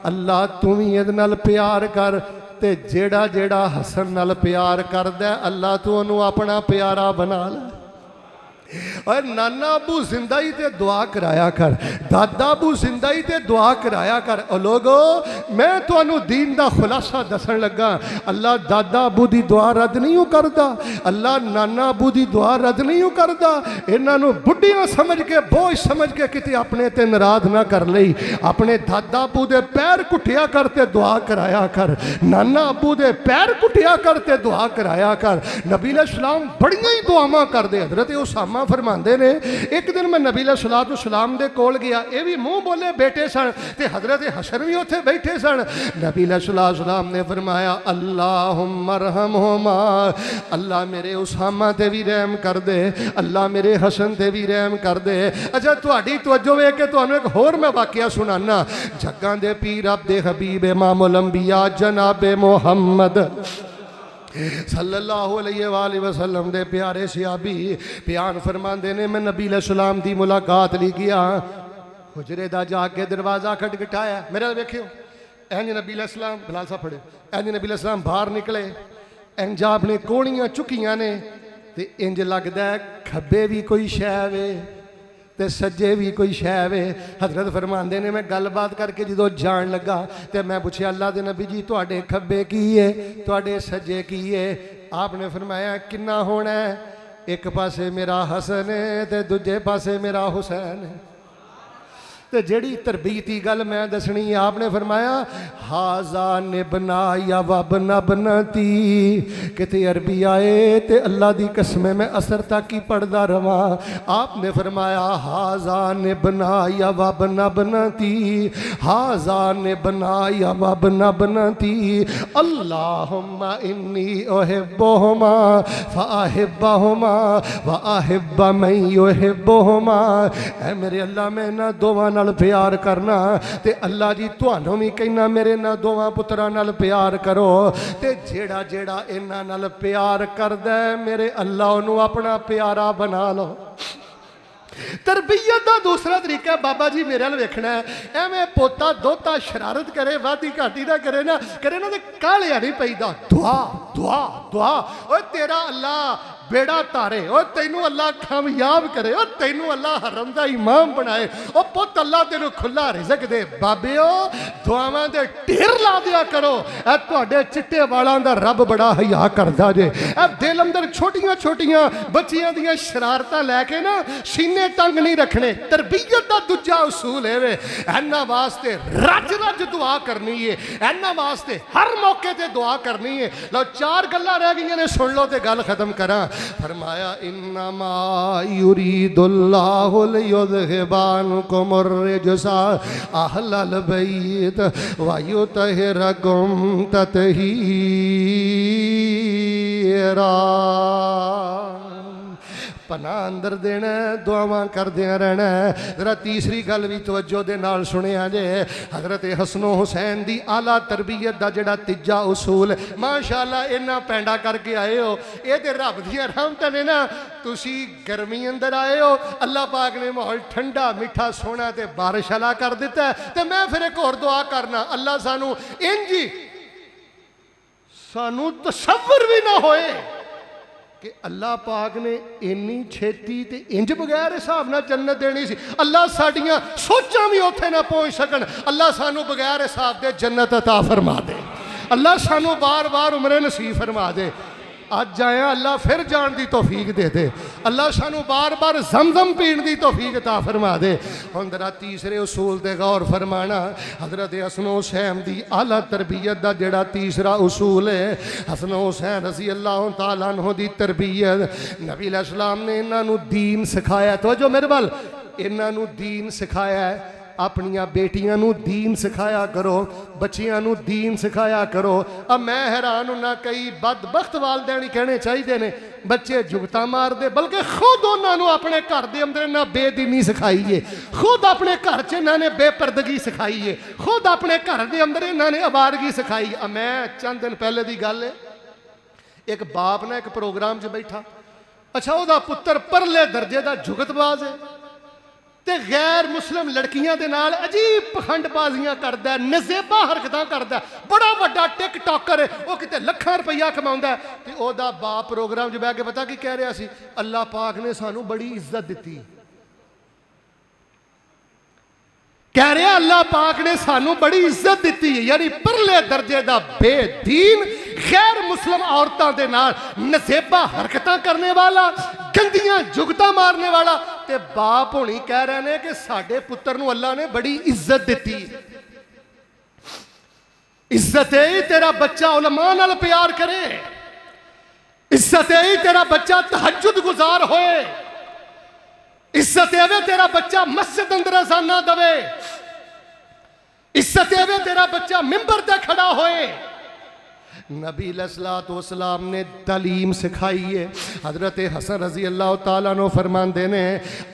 अल्लाह तू भी इहदे नाल प्यार कर। ते जेड़ा जेड़ा हसन नाल प्यार करदा अल्लाह तू उहनूं अपना प्यारा बना ले। और नाना अबू जिंदा ही ते दुआ कराया कर, दादा अबू जिंदा ही ते दुआ कराया कर। और लोगो मैं तुहानू दीन दा खुलासा दसन लगा, अल्लाह दादा अबू दी दुआ रद्द नहीं करता, अल्लाह नाना अबू दी दुआ रद्द नहीं करता। इन्हां नू बुढ़ियां समझ के बोझ समझ के किते अपने ते नाराज ना कर लई, अपने दादा अबू दे पैर कुटिया करते दुआ कराया कर, नाना अबू दे पैर कुटिया करते दुआ कराया कर। नबी अलैहिस्सलाम बड़ियां ही दुआवां करदे। हज़रत उसामा फरमांदे ने एक दिन मैं नबी अलैहिस्सलाम दे कोल गया, ये भी मुंह बोले बैठे सन ते हज़रत हसन भी उत्थे बैठे सन। नबी अलैहिस्सलाम ने फरमाया अल्लाहुम्मा रहमहुमा, अल्लाह मेरे उसामा ते भी रहम कर दे, अल्लाह मेरे हसन ते भी रहम कर दे। अच्छा तुहाडी तवज्जो वे के तुहानू एक होर मैं वाकया सुनाना। जग्गां दे पीर अब्दे हबीब इमामुल अंबिया जनाबे मुहम्मद सल्लल्लाहु अलैहि वसल्लम दे प्यारे सहाबी बयान फरमांदे ने मैं नबी अलैहिस्सलाम दी मुलाकात लई गया, हुजरे दा जाके दरवाज़ा खटखटाया। मेरे वेखियो इंज नबी अलैहिस्सलाम बिलाल साहब फड़े, इंज नबी अलैहिस्सलाम बाहर निकले, इंज अपने कोहणियां चुकियां ने ते इंज लगदा है खब्बे भी कोई शै वे ते सज्जे भी कोई शै वे। हज़रत फरमांदे ने मैं गलबात करके जो जान लगा तो मैं पूछा अल्लाह के नबी जी तुहाडे खब्बे की है, तुहाडे सज्जे की है? आपने फरमाया किन्ना होना है, एक पासे मेरा हसन है ते दूजे पासे मेरा हुसैन है। तो जेड़ी तरबीती गल मैं दसनी आपने फरमाया हाजा निबना या वबना बनती। किते अरबी आए तो अल्लाह की कसम मैं असर तक ही पढ़ता रहा। आपने फरमाया हाजा निबना या वबना बनती, हाजा निबना या वबना बनती, अल्लाहुम्मा इन्नी उहिब्बुहुमा फअहिब्बहुमा व अहिब्ब मन युहिब्बुहुमा। ऐ मेरे अल्लाह मैं इन्हां दोवां नाल प्यार करना ते अल्लाह जी तुहानू भी कहना मेरे ना दोवां पुत्रां नाल प्यार करो ते जेड़ा जेड़ा इन्हां नाल प्यार करदा है मेरे अल्लाह उहनू अपना प्यारा बना लो। तरबीयत का दूसरा तरीका बाबा जी मेरे वेखना है, एवें पोता दोता शरारत करे वादी घाटी ना करे ना तो कालिया नहीं पैदा। दुआ दुआ दुआ ओ तेरा अल्लाह बेड़ा तारे, ओ तेनू अल्लाह कामयाब करे, ओ तेनू अल्लाह हरम दा इमाम बनाए, ओ पुत अल्लाह तेनू खुला रिज़क दे। बाबेओ दुआवां दे ढेर ला दिया करो। ए तुहाडे चिट्टे वालां दा रब बड़ा हया करदा जे। ए दिल अंदर छोटियां छोटियां बच्चियां दियां शरारतां लैके ना सीने तंग नहीं रखने। तरबीयत दा दूजा उसूल है वे इन्हां वास्ते रज रज दुआ करनी है, इन्हां वास्ते हर मौके ते दुआ करनी है। लो चार गल्लां रह गईयां ने, सुन लो ते गल खत्म करा। फरमाया इन्नमा युरीदुल्लाहु लियुज़हिबानकुमुर रिजसा अहलल बैत व युतहिरकुम तत्हीरा। पना अंदर देना, दुआवां करदियां रहना। जरा तीसरी गल भी तवज्जो दे नाल सुनिया जे, हज़रत हसनो हुसैन दी आला तरबीयत दा जिहड़ा तीजा उसूल माशाअल्लाह इन्ना पैंडा करके आए हो। ये ते रब दियां रहमतां ने ना, तुसी गर्मी अंदर आए हो, अल्लाह पाक ने माहौल ठंडा मिठा सोहना ते बारिश वाला कर दिता है। ते मैं फिर एक होर दुआ करना, अल्लाह सानू इंज सानू तसव्वुर भी ना होए कि अल्लाह पाक ने इन्नी छेती ते इंज बगैर हिसाब नाल जन्नत देनी सी। अल्लाह साडियां सोचां भी उत्थे ना पहुंच सकन, अल्लाह सानू बगैर हिसाब दे जन्नत अता फरमा दे। अल्लाह सानू बार बार उमरे नसीब फरमा दे। अज आया अल्लाह फिर जान की तौफीक दे दे। अल्लाह सानू बार बार जमजम पीण की तौफीक अता फरमा दे। हुण जरा तीसरे उसूल ते गौर फरमाना। हज़रत हसन हुसैन दी आला तरबीयत दा जिहड़ा तीसरा उसूल है, हसन हुसैन रज़ी अल्लाह तआला अन्हु दी तरबीयत, नबी अलैहिस्सलाम ने इन्हां नू दीन सिखाया। तो जो मेरे वाल इन्हां नू दीन सिखाया है। अपनिया बेटियां नू दीन सिखाया करो, बच्चियां नू दीन सिखाया करो। अब मैं हैरान होना, कई बदबख्त वालदैन कहने चाहिए ने बच्चे जुगता मार दे, बल्कि खुद उन्होंने अपने घर के अंदर ना बेदीनी सिखाई है, खुद अपने घर च इन्होंने बेपर्दगी सिखाई है, खुद अपने घर के अंदर इन्होंने अबारगी सिखाई। अब मैं चंद दिन पहले की गल है, एक बाप ने एक प्रोग्राम च बैठा, अच्छा वह पुत्र परले दर्जे का जुगतबाज है ते गैर मुस्लिम लड़कियां दे नाल अजीब पखंडबाजियां करदा है, नज़ेबा हरकतां करदा है, बड़ा वड्डा टिकटॉकर है, वो किते लाखां रुपया कमाउंदा है। ते ओदा बाप प्रोग्राम च बैठ के पता की कह रहा सी, अल्लाह पाक ने सानू बड़ी इज्जत दिती। कह रहा अल्लाह पाक ने सानू बड़ी इज्जत दिती है, यानी परले दर्जे का बेदीन गैर मुस्लिम औरतों के नाल नज़ेबा हरकतां करने वाला, गंदियां जुगतां मारने वाला। ते बाप होनी कह रहे हैं कि साडे पुत्र नू अल्लाह ने बड़ी इज्जत दिती। इज्जत है तेरा बच्चा उलमा नाल प्यार करे, इज्जत है तेरा बच्चा तहज्जुद गुजार होए, इज्जत है तेरा बच्चा मस्जिद अंदर अज़ाना दवे, इज्जत है तेरा बच्चा मिंबर ते खड़ा होए। नबी अलैहिस्सलाम ने तालीम सिखाई है। हज़रत हसन रज़ी अल्लाह तआला अन्हु फरमाते ने,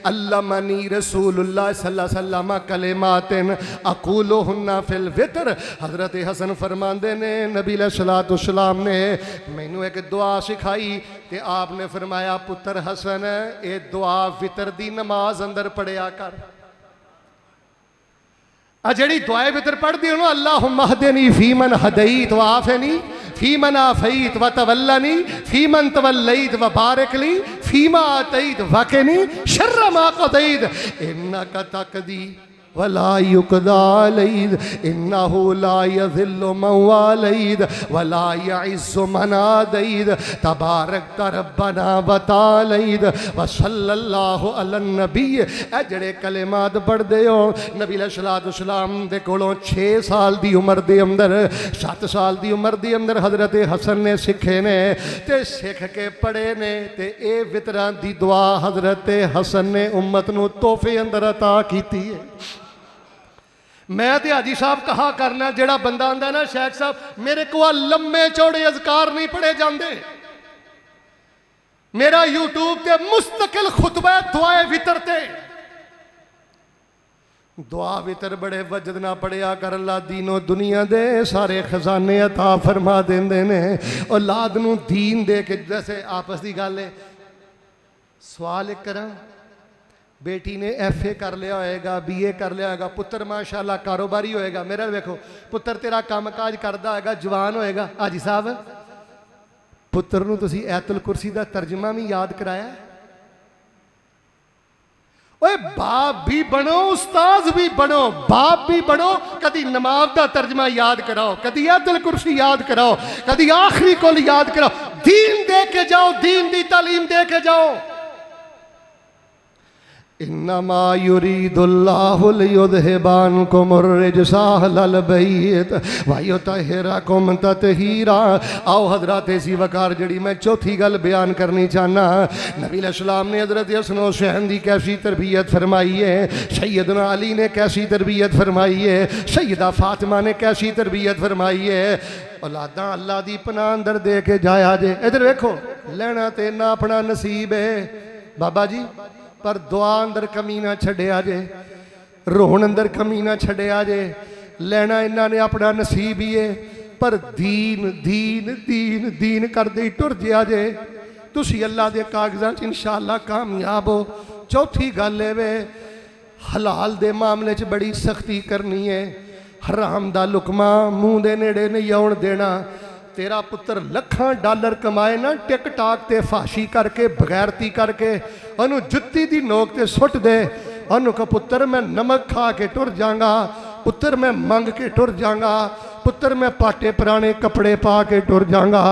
अल्लमनी रसूलुल्लाह सल्लल्लाहु अलैहि वसल्लम कलिमातिन अक़ूलुहुन्ना फिल वितर। हज़रत हसन फरमाते ने नबी अलैहिस्सलाम ने मैनू एक दुआ सिखाई ते आपने फरमाया, पुत्र हसन ये दुआ वितर दी नमाज अंदर पढ़िया कर। जी दुआए वितर पढ़ती हो ना, अल्लाहुम्मा हदिनी फीमन हदैत व आफिनी फीमन आफैत व तवल्लनी फीमन तवल्लैत व बारिक ली फीमा आतैत वक़िनी शर्र मा क़दैत इन्नका तक़दी वला युक़दा अलैक इन्नहु ला यज़िल्लु मन वालैत वला यइज़्ज़ु मन आदैत तबारक रब्बना व तआलैत व सल्लल्लाहु अलैहि नबी। ए जड़े कलिमात पढ़दे हो, नबी अलैहिस्सलाम दे कोलों 6 साल दी उम्र दे अंदर 7 साल दी उम्र दे अंदर हज़रत हसन ने सीखे ने ते सीख के पढ़े ने। ते ए वितरां दी दुआ हज़रत हसन ने उम्मत नू तोहफे अंदर अता कीती है। मैं तो हाजी साहब कहा करना, जेड़ा बंदा आंदा ना शेख साहब मेरे को लम्बे चौड़े अज़कार नहीं पढ़े जाते, मेरा यूट्यूब ते मुस्तकिल खुतबा दुआए वितर ते दुआ वितर बड़े वजद ना पढ़िया कर, अल्लाह दीनो दुनिया दे सारे खजाने अता फरमा देंदे ने। औलाद नूं दीन दे के, जैसे आपस की गल है, सवाल एक करा, बेटी ने FA कर लिया होएगा, BA कर लिया होएगा, पुत्र माशाअल्लाह कारोबारी होएगा, मेरा वेखो पुत्र तेरा काम काज करदा होएगा, जवान होएगा। हाजी साहब पुत्र नूं तुसीं ऐतुल कुरसी दा तर्जमा भी याद कराया? ओए बाप भी बनो, उस्ताद भी बनो, बाप भी बनो। कदी नमाज दा तर्जमा याद कराओ, कदी ऐतुल कुरसी याद कराओ, कदी आखिरी कुल याद कराओ। दीन दे के जाओ, दीन दी तालीम दे के जाओ। इन्नमा युरीदुल्लाहु लियुज़हिबानकुम अर्रिज्सा अहलल बैत व युतहिरकुम तत्हीरा। आओ हज़रात इसी वकार जड़ी मैं चौथी गल बयान करनी चाहना। नबी अलैहिस्सलाम ने हज़रत हसन हुसैन की कैसी तरबियत फरमाई है, सैयदना अली ने कैसी तरबियत फरमाई है, सैयदा फातिमा ने कैसी तरबियत फरमाई है। औलादा अल्लाह दी पनाह अंदर दे के जाया जे। इधर वेखो, लेना ते ना अपना नसीब है बाबा जी, पर दुआ अंदर कमी ना छड़िया जे, रोहन अंदर कमी ना छड़िया जे। लेना इन्हों ने अपना नसीब ही है, पर दीन दीन दीन दीन करते ही टुर जिया जे। तुसी अल्लाह के कागजात इंशाअल्लाह कामयाब हो। चौथी गल है वे, हलाल दे मामले च बड़ी सख्ती करनी है। हराम दा लुकमा मूँह दे नेड़े नहीं आउण देना। तेरा पुत्र लखां डॉलर कमाए ना, टिक टाक ते फाशी करके, बगैरती करके, उन्होंने जुत्ती दी नोक ते सुट दे। उन्होंने कहा पुत्र मैं नमक खा के टुर जाऊंगा, पुत्र मैं मंग के टुर जाऊंगा, पुत्र मैं पाटे पुराने कपड़े पा के टुर जाऊंगा।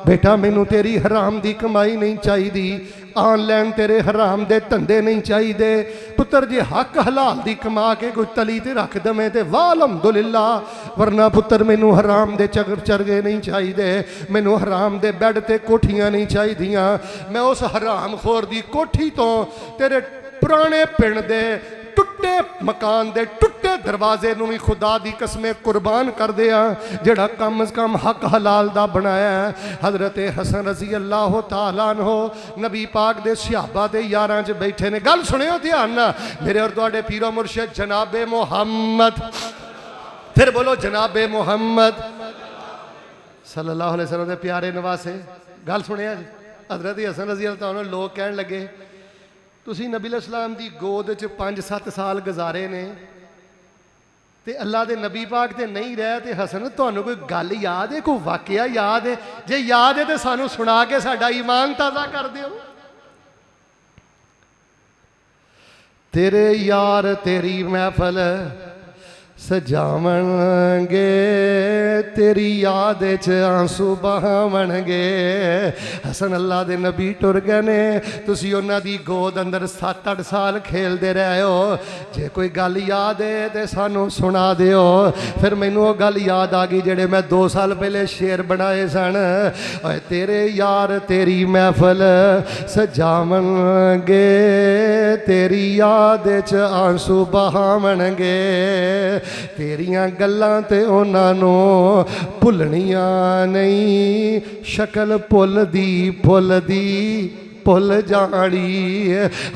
बेटा मैनू तेरी हराम दी कमाई नहीं चाहिए, ऑनलाइन तेरे हराम दे धंधे नहीं चाहिए। पुत्र जे हक हलाल दी कमा के कोई तली ते रख दमें ते वाह अलहमदुलिल्लाह, वरना पुत्र मैनू हराम दे चगर चरगे नहीं चाहिए, मैनू हराम दे बैड ते कोठियां नहीं चाहिदियां। मैं उस हराम खोर दी कोठी तो तेरे पुराने पिंड दे टुटे मकान दे टुटे दरवाजे नूं भी खुदा दी कसमें कुर्बान कर दिया, जेड़ा कम अज कम हक हलाल दा बनाया है। हजरत हसन रजी अल्लाह तआला अन्हो नबी पाक दे सहाबा दे यारां च बैठे ने। गल सुनियो ध्यान ना मेरे और तुहाडे पीरो मुर्शिद जनाबे मुहम्मद, फिर बोलो जनाबे मुहम्मद सल्लल्लाहु अलैहि वसल्लम दे प्यारे नवासे। गल सुनिया जी, हजरत हसन रजी अल्लाह तआला लोग कहन लगे तुसी नबी अलैहिस्सलाम दी गोद च 5-7 साल गुजारे ने ते अल्लाह दे नबी पाक ते नहीं रहे। ते हसन तुहानू कोई गल याद है, कोई वाकया याद है? जे याद है तो सानू सुना के साडा ईमान ताज़ा कर दिओ। तेरे यार तेरी महफल सजावणगे, तेरी याद च आंसू बहावणगे। हसन अल्लाह दे नबी टुर गए ने, तुसी उन्हां दी गोद अंदर 7-8 साल खेलते रहे हो। जे कोई गल याद है तो सानू सुना दिओ। फिर मैनू वो गल याद आ गई जेड़े मैं 2 साल पहले शेर बनाए सन। ओए तेरे यार तेरी महफल सजावणगे, तेरी याद च आंसू बहावणगे। तेरियां गल्लां ते उन्हां नूं भुलणियां नहीं, शक्ल भुलदी भुल जानी।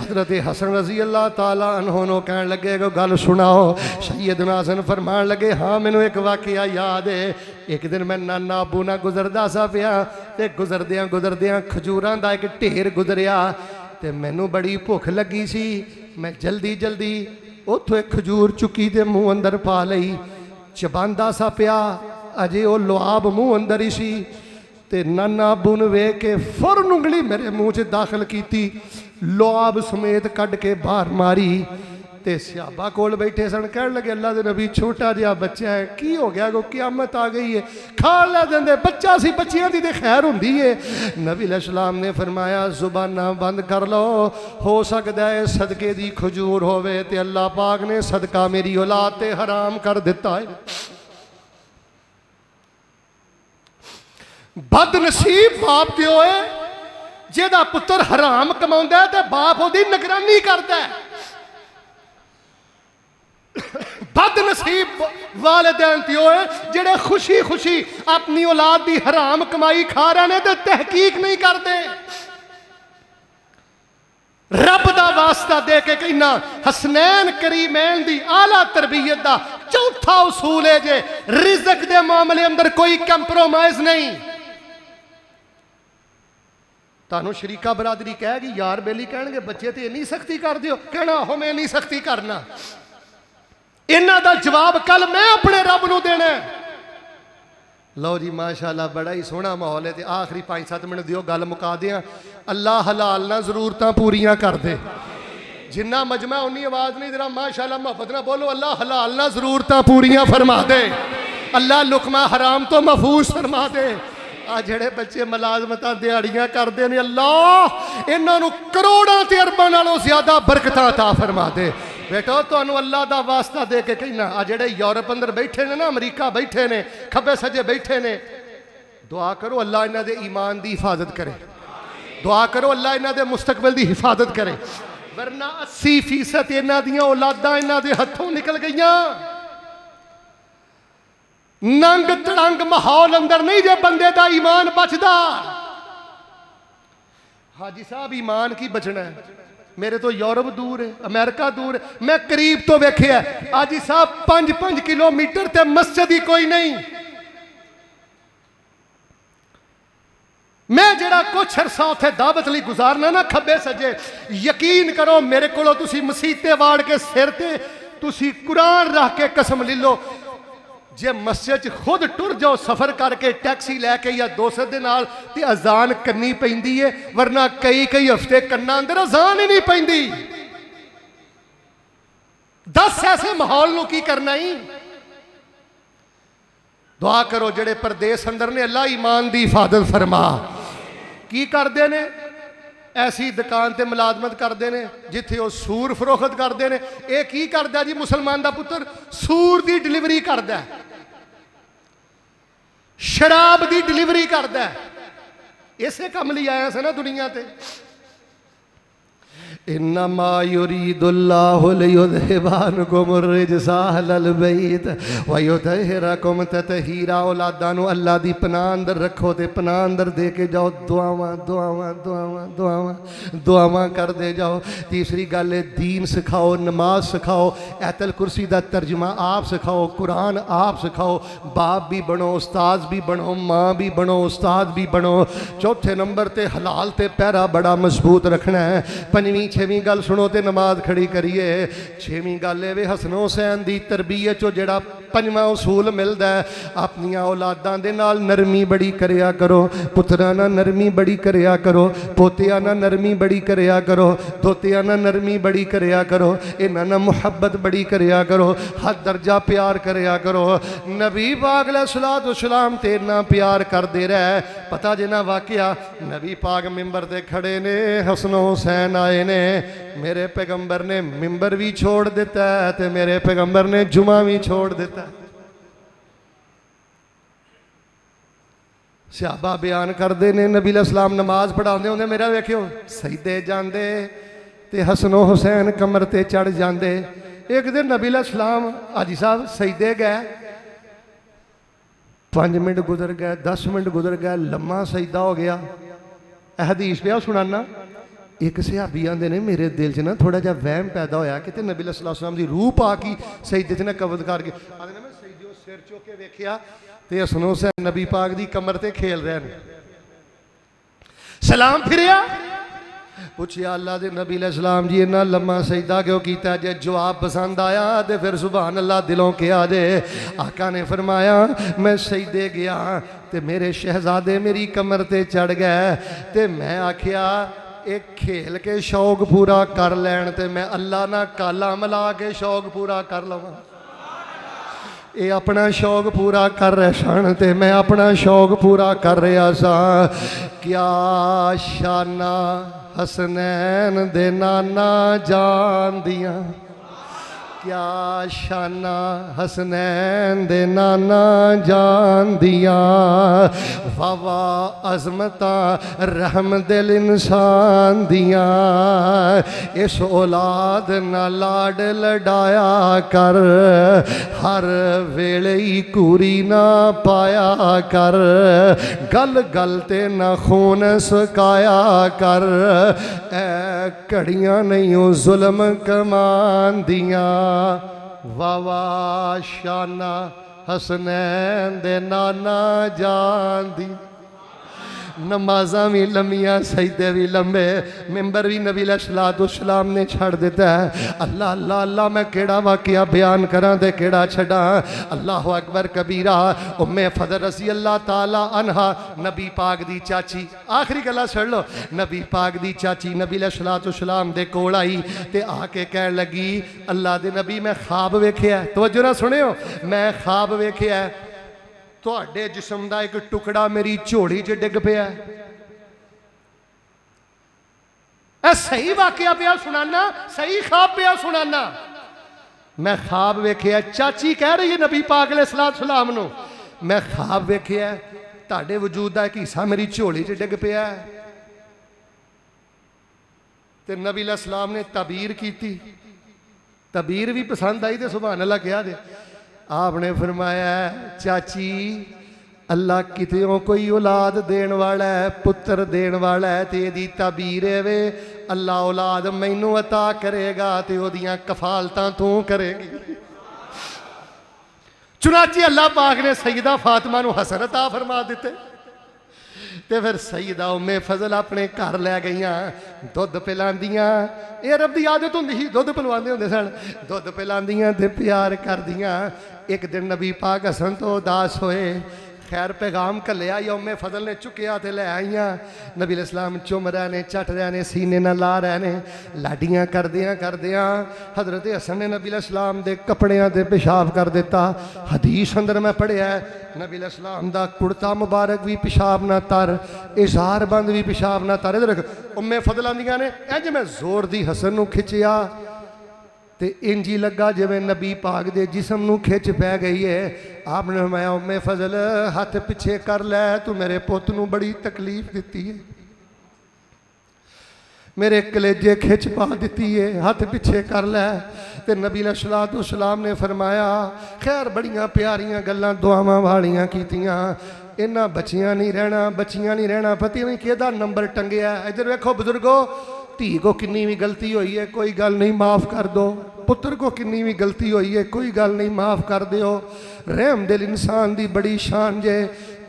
हजरत हसन रजी अल्लाह तआला अन्हो कहन लगे को गल सुनाओ। सैयदना हसन फरमान लगे हाँ मैनू एक वाकया याद है। एक दिन मैं नाना अबू ना गुजरदा सा पिया ते गुजरदियां खजूरां दा एक ढेर गुजरिया ते मैनू बड़ी भुख लगी सी। मैं जल्दी उथों एक खजूर चुकी ते मुँह अंदर पा लई, चबांदा सा पिया, अजे वो लुआब मुँह अंदर ही सी ते नाना अबू ने वेख के फौरन उंगली मेरे मुँह च दाखिल की, लुआब समेत कढ़ के बाहर मारी। ते सहाबा कोल बैठे सन, कहने लगे अल्लाह दे नबी छोटा जिहा बच्चा है, की हो गया को क्यामत आ गई है? खा लै देंदे, बच्चा सी, बच्चियां दी ते खैर हुंदी है। नबी अलैहिस्सलाम ने फरमाया जुबाना बंद कर लो, हो सकता है सदके दी खजूर होवे ते अल्लाह पाक ने सदका मेरी औलाद ते हराम कर दिता है। बदनसीब बाप ते होए जेदा पुत्र हराम कमाउंदा है ते बाप ओदी निगरानी करदा है। बदनसीब वालिदैन ते होए जेड़े खुशी खुशी अपनी औलाद दी हराम कमाई खा रहे ने ते तहकीक नहीं करते। رب دا واسطہ دے کے کہنا حسنین کریمین دی اعلیٰ تربیت دا چوتھا اصول ہے جے رزق دے معاملے اندر کوئی کمپرومائز نہیں. تانوں شریکہ برادری کہے گی یار بیلی کہنے گے بچے تے نہیں سختی کر دیو, کہنا ہو میں نہیں سختی کرنا. انہاں دا جواب کل میں اپنے رب نو دینا ہے. لو جی ماشاءاللہ بڑا ہی سونا ماحول ہے. آخری 5-7 منٹ دیو گل مکا دیاں. اللہ حلال نہ ضرورتاں پوریاں کر دے. جنہ مجمع انی آواز نہیں ذرا ماشاءاللہ محبت نہ بولو. اللہ حلال نہ ضرورتاں پوریاں فرما دے. اللہ لقمہ حرام تو محفوظ فرما دے. آ جڑے بچے ملازمتاں دیہڑیاں کردے نے اللہ انہاں نو کروڑاں تے ارباں نالوں زیادہ برکتاں عطا فرما دے. بیٹو تانوں اللہ دا واسطہ دے کے کہنا آ جڑے یورپ اندر بیٹھے نے نا, امریکہ بیٹھے نے, کھبے سجے بیٹھے نے, دعا کرو اللہ انہاں دے ایمان دی حفاظت کرے. دعا کرو اللہ انہاں دے مستقبل دی حفاظت کرے. ورنہ 80% انہاں دیاں اولاداں انہاں دے ہتھوں نکل گئیاں. ننگ تڑنگ ماحول اندر نہیں جے بندے دا ایمان بچدا. حاجی صاحب ایمان کی بچنا ہے. میرے تو یورپ دور ہے, امریکہ دور ہے, میں قریب تو ویکھیا ہے. حاجی صاحب 5 کلومیٹر تے مسجد ہی کوئی نہیں. میں جڑا کچھ عرصہ اتھے دعوت لی گزارنا نا کھبے سجے, یقین کرو میرے کولو تسی مسیتے واڑ کے سر تے تسی قرآن رکھ کے قسم لے لو جے مسجد خود ٹر جاؤ سفر کر کے ٹیکسی لے کے یا دوست دے نال تے اذان کرنی پیندی ہے. ورنہ کئی ہفتے کرنا اندر اذان ہی نہیں پیندی. 10 ایسے ماحول نو کی کرنا ہی. دعا کرو جڑے پردیس اندر نے اللہ ایمان دی حفاظت فرما. کی کردے نے ایسی دکان تے ملازمت کردے نے جتھے وہ سور فروخت کردے نے. اے کی کردا جی مسلمان دا پتر سور دی ڈلیوری کردا ہے, شراب دی ڈلیوری کردا ہے. اسے کم لئی آیا سے نا دنیا تے. انما یرید اللہ لیذھب عنکم الرجس اہل البیت ویطہرکم تطہیرا. اولاداں نو اللہ دی پناہ اندر رکھو تے پناہ اندر دے کے جاؤ. دعاواں دعاواں دعاواں دعاواں دعاواں کر دے جاؤ. تیسری گل ہے دین سکھاؤ, نماز سکھاؤ, آیت الکرسی دا ترجمہ آپ سکھاؤ, قرآن آپ سکھاؤ. باپ بھی بنو, استاد بھی بنو, ماں بھی بنو, استاد بھی بنو. چوتھے نمبر تے حلال تے پیرا بڑا مضبوط رکھنا ہے. پنجویں 6ویں گل سنو تے نماز کھڑی کریے. 6ویں گل ہے حسن حسین دی تربیت چو جڑا 5واں اصول ملدا ہے اپنی اولاداں دے نال نرمی بڑی کریا کرو. پتراں نال نرمی بڑی کریا کرو, پوتیاں نال نرمی بڑی کریا کرو, دوتیاں نال نرمی بڑی کریا کرو, انہاں نال محبت بڑی کریا کرو, حد درجہ پیار کریا کرو. نبی پاک علیہ الصلوۃ والسلام تے اتنا پیار کردے رہے. پتہ جنا واقعہ نبی پاک ممبر تے کھڑے نے, حسن حسین آئے نے, میرے پیغمبر نے ممبر بھی چھوڑ دیتا ہے تے میرے پیغمبر نے جمعہ بھی چھوڑ دیتا ہے. صحابہ بیان کردے نے نبی علیہ السلام نماز پڑھاندے ہوندے میرا ویکھیو سجدے جاندے تے حسن و حسین کمر تے چڑھ جاندے. ایک دن نبی علیہ السلام حاجی صاحب سجدے گئے, 5 منٹ گزر گئے, 10 منٹ گزر گئے, لمحہ سجدہ ہو گیا. حدیث پہ سنانا. ایک صحابی آندے نے میرے دل چ نا تھوڑا جا وہم پیدا ہویا کہ نبی علیہ السلام دی روح پاکی سجدے چ نا قبض کر کے آندے نے میں سجدے سر چوک کے ویکھیا تے حسن حسین نبی پاک دی کمر تے کھیل رہے ہیں. سلام پھریا, پوچھیا اللہ دے نبی علیہ السلام جی اتنا لمحہ سجدہ کیوں کیتا ہے؟ جے جواب پسند آیا تے پھر سبحان اللہ دلوں کے آ جے. آقا نے فرمایا میں سجدے گیا تے میرے شہزادے میری کمر تے چڑھ گئے تے میں آکھیا ایک کھیل کے شوق پورا کر لین تے میں اللہ نہ کالا ملا کے شوق پورا کر لواں. اے اپنا شوق پورا کر رہے سن تے میں اپنا شوق پورا کر رہا سا. کیا شانہ حسنین دے نانا جان دیاں, کیا شانہ حسنین دے نانا جان دیاں، واہ واہ عظمتاں رحم دل انسان دیاں، اس اولاد نہ لاڈ لڈایا کر، ہر ویلے ہی کوری نہ پایا کر، گل گل تے نہ خون سکایا کر، اے کڑیاں نہیں ظلم کمان دیاں، واہ واہ شانہ حسنین دے نانا جان دی۔ نمازاں بھی لمیاں، سجدے بھی لمبے، ممبر بھی نبی علیہ السلام نے چھڑ دیتا ہے۔ اللہ اللہ اللہ میں کیڑا واقعہ بیان کراں دے کیڑا چھڑاں۔ اللہ اکبر کبیرہ، ام فضل رضی اللہ تعالی عنہا نبی پاک دی چاچی، آخری گلا سڑ لو، نبی پاک دی چاچی نبی علیہ السلام دے کول آئی تے آ کے کہن لگی اللہ دے نبی میں خواب ویکھیا ہے، توجہ نہ سنے ہو، میں خواب ویکھیا ہے تواڈے جسم دا ایک ٹکڑا میری جھوڑی چ ڈگ پیا ہے۔ اے صحیح واقعہ پیا سنانا، صحیح خواب پیا سنانا، میں خواب ویکھیا۔ چاچی کہہ رہی ہے نبی پاک علیہ السلام نو، میں خواب ویکھیا تواڈے وجود دا ایک حصہ میری جھوڑی چ ڈگ پیا ہے۔ تے نبی علیہ السلام نے تعبیر کیتی، تعبیر بھی پسند آئی تے سبحان اللہ کیا دے۔ آپ نے فرمایا چاچی اللہ کتیوں کوئی اولاد دین والا ہے، پتر دین والا ہے، تے دی تعبیر ہے وے اللہ اولاد مینوں عطا کرے گا تے او دیاں کفالتاں تو کرے گی۔ چنانچہ اللہ پاک نے سیدہ فاطمہ نو حسن عطا فرما دیتے، تے پھر سیدہ ام فضل اپنے گھر لے گئیاں، دودھ پلاندیاں، اے رب دی عادت ہوندی ہی، دودھ پلواندے ہوندے سن، دودھ پلاندیاں تے پیار کردیاں۔ ایک دن نبی پاک حسن تو اداس ہوئے، خیر پیغام کلیا یا ام فضل نے چکیا تے لے آئیاں، نبی علیہ السلام چوم رہے نے، چٹ رہے نے، سینے نہ لا رہے نے، لاڈیاں کردیاں حضرت حسن نے نبی علیہ السلام دے کپڑیاں تے پیشاب کر دیتا۔ حدیث اندر میں پڑھیا ہے نبی علیہ السلام دا کرتا مبارک بھی پیشاب نہ تر، اظہار بند بھی پیشاب نہ تر۔ ادھر ام فضل آندیاں نے انج میں زور دی حسن نو کھچیا تے انجی لگا جویں نبی پاک دے جسم نو کھچ پہ گئی ہے۔ آپ نے فرمایا ام فضل ہاتھ پیچھے کر لے، تو میرے پوت نو بڑی تکلیف دیتی ہے، میرے کلیجے کھچ پا دیتی ہے، ہاتھ پیچھے کر لے۔ تے نبی علیہ السلام نے فرمایا خیر بڑیاں پیاریاں گلاں دعاواں والیاں کیتیاں، انہاں بچیاں نہیں رہنا، پتہ نہیں کیدا نمبر ٹنگیا ہے۔ ادھر ویکھو بزرگو، دھی کو کنی بھی غلطی ہوئی ہے کوئی گل نہیں معاف کر دو، پتر کو کنی بھی غلطی ہوئی ہے کوئی گل نہیں معاف کر دیو، رحم دل انسان دی بڑی شان جے۔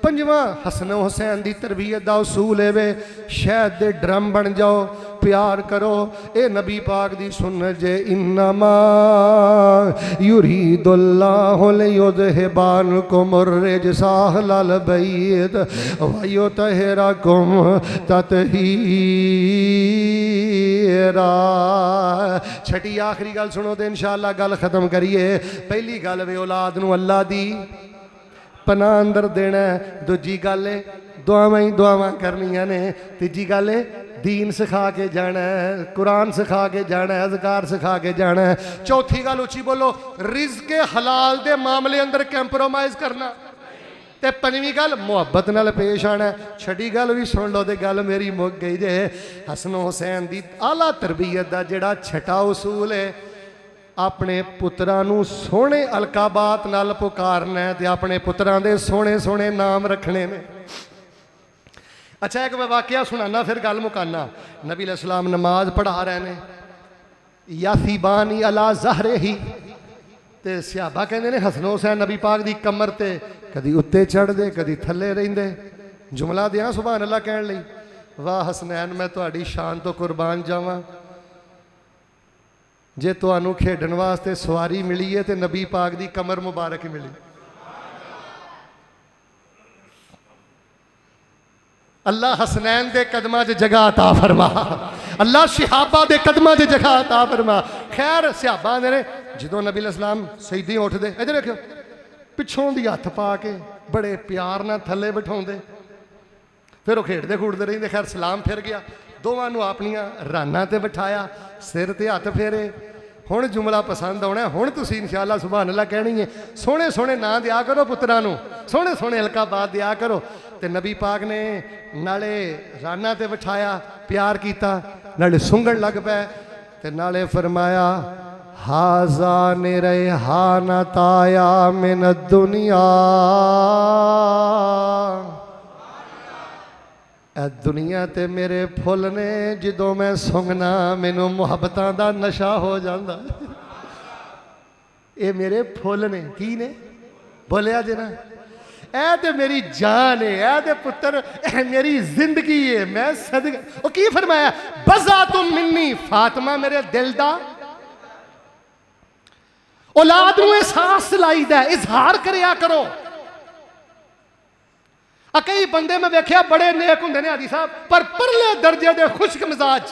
پنجواں حسن و حسین دی تربیت دا اصول ہے وے شہد دے ڈرم بن جاؤ، پیار کرو، اے نبی پاک دی سنت جے انما یرید اللہ لیذہبانکم الرجس اہل البیت ویطہرکم تطہیرا۔ چھٹی آخری گل سنو تے انشاءاللہ گل ختم کریے۔ پہلی گل وے اولاد نو اللہ دی پناہ اندر دینا ہے، دوجی گل ہے دعاواں کرنیاں نے، تیجی گل ہے دین سکھا کے جانا ہے، قرآن سکھا کے جانا ہے، اذکار سکھا کے جانا ہے، چوتھی گل اچھی بولو رزق حلال دے معاملے اندر کمپرومائز کرنا، تے پنجویں گل محبت نال پیش آنا ہے۔ چھٹی گل بھی سن لو تے گل میری مک گئی جے۔ حسن و حسین دی اعلیٰ تربیت دا جڑا چھٹا اصول ہے اپنے پتراں نو سونے القابات نال پکارنا ہے تے اپنے پتراں دے سونے سونے نام رکھنے نے۔ اچھا ایک میں واقعہ سنانا پھر گل مکانا۔ نبی علیہ السلام نماز پڑھا رہے نے، یاثیبانی علی ظہرہ، تے صحابہ کہندے نے حسن حسین نبی پاک دی کمر تے کدی اتے چڑھ دے کدی تھلے رہندے۔ جملہ دیاں سبحان اللہ کہن لئی، واہ حسنین میں تہاڈی شان تو قربان جاواں، جے تانوں کھیڈن واسطے سواری ملی ہے تے نبی پاک دی کمر مبارک ملی۔ اللہ حسنین دے قدماں دے جگہ عطا فرما، اللہ صحابہ دے قدماں دے جگہ عطا فرما۔ خیر صحابہ نے جدوں نبی علیہ السلام سجدے اٹھ دے، ادھر دیکھو پچھوں دی ہاتھ پا کے بڑے پیار نہ تھلے بٹھاؤں دے، پھر وہ کھیڑ دے کھوڑ دے رہی دے۔ خیر سلام پھر گیا، دوواں نو اپنیاں راناں تے بٹھایا، سر تے ہاتھ پھیرے۔ हुण जुमला पसंद आना, हुण तुसीं इंशाअल्लाह सुभान अल्लाह कहनी है। सोहणे सोहणे नां दिया करो पुत्रां नूं, सोहणे सोहणे अलकाबाद दिया करो। ते नबी पाक ने नाले राना ते बिठाया, प्यार किया, नाले सुंघण लग पै, ते नाले फरमाया हाजा निरैहाना ताया मिन दुनिया, दुनिया ते मेरे फुल ने, जदों मैं सुंघना मैनू मुहब्बतां दा नशा हो जाता। ये मेरे फुल ने, की ने बोलिया जे ना, ऐ ते मेरी जान है, ऐ ते पुत्र ऐ मेरी जिंदगी है। मैं सदका ओ की फरमाया बज़ा तुम मिन्नी, फातिमा मेरे दिल दा। औलाद नूं एहसास लाईदा, इजहार करिया करो। कई बंदे मैं वेख्या बड़े नेक हुंदे ने हाजी साहब, पर परले दर्जे दे खुश्क मिजाज।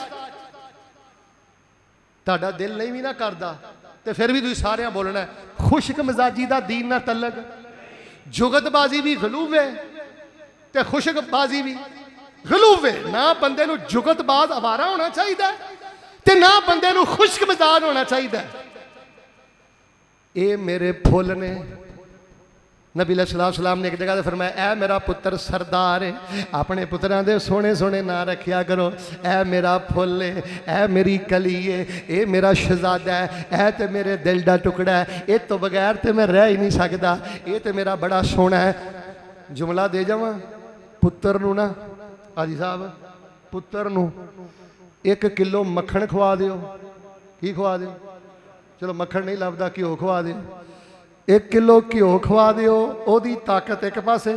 तुहाडा दिल नहीं भी ना करदा ते फिर भी तुसीं सारियां बोलना खुश्क मिजाजी दा दीन ना तलक। जुगतबाजी भी गलूवे ते खुश्कबाजी भी गलूवे। ना बंदे नूं जुगतबाज आवारा होना चाहिए ते ना बंदे नूं खुश्क मिजाज होना चाहिए। ये मेरे फुल ने। नबी सलाम ने एक जगह फरमाया ऐ मेरा पुत्र सरदार है, अपने पुत्रां दे सोहणे सोहणे नां रखिया करो। ऐ मेरा फुल है, ऐ मेरी कली है, ए मेरा शहजादा है, ऐ ते मेरे दिल दा टुकड़ा है, ए तो बगैर ते मैं रह ही नहीं सकता, ये ते मेरा बड़ा सोहना है। जुमला दे जावां पुत्र नूं ना हाजी साहब, पुत्र नूं 1 किलो मक्खण खवा दिओ। की खवा दिओ? चलो मक्खण नहीं लभदा, घिओ खवा दिओ। 1 किलो घिओ खवा दिओ, ओदी ताकत एक पासे,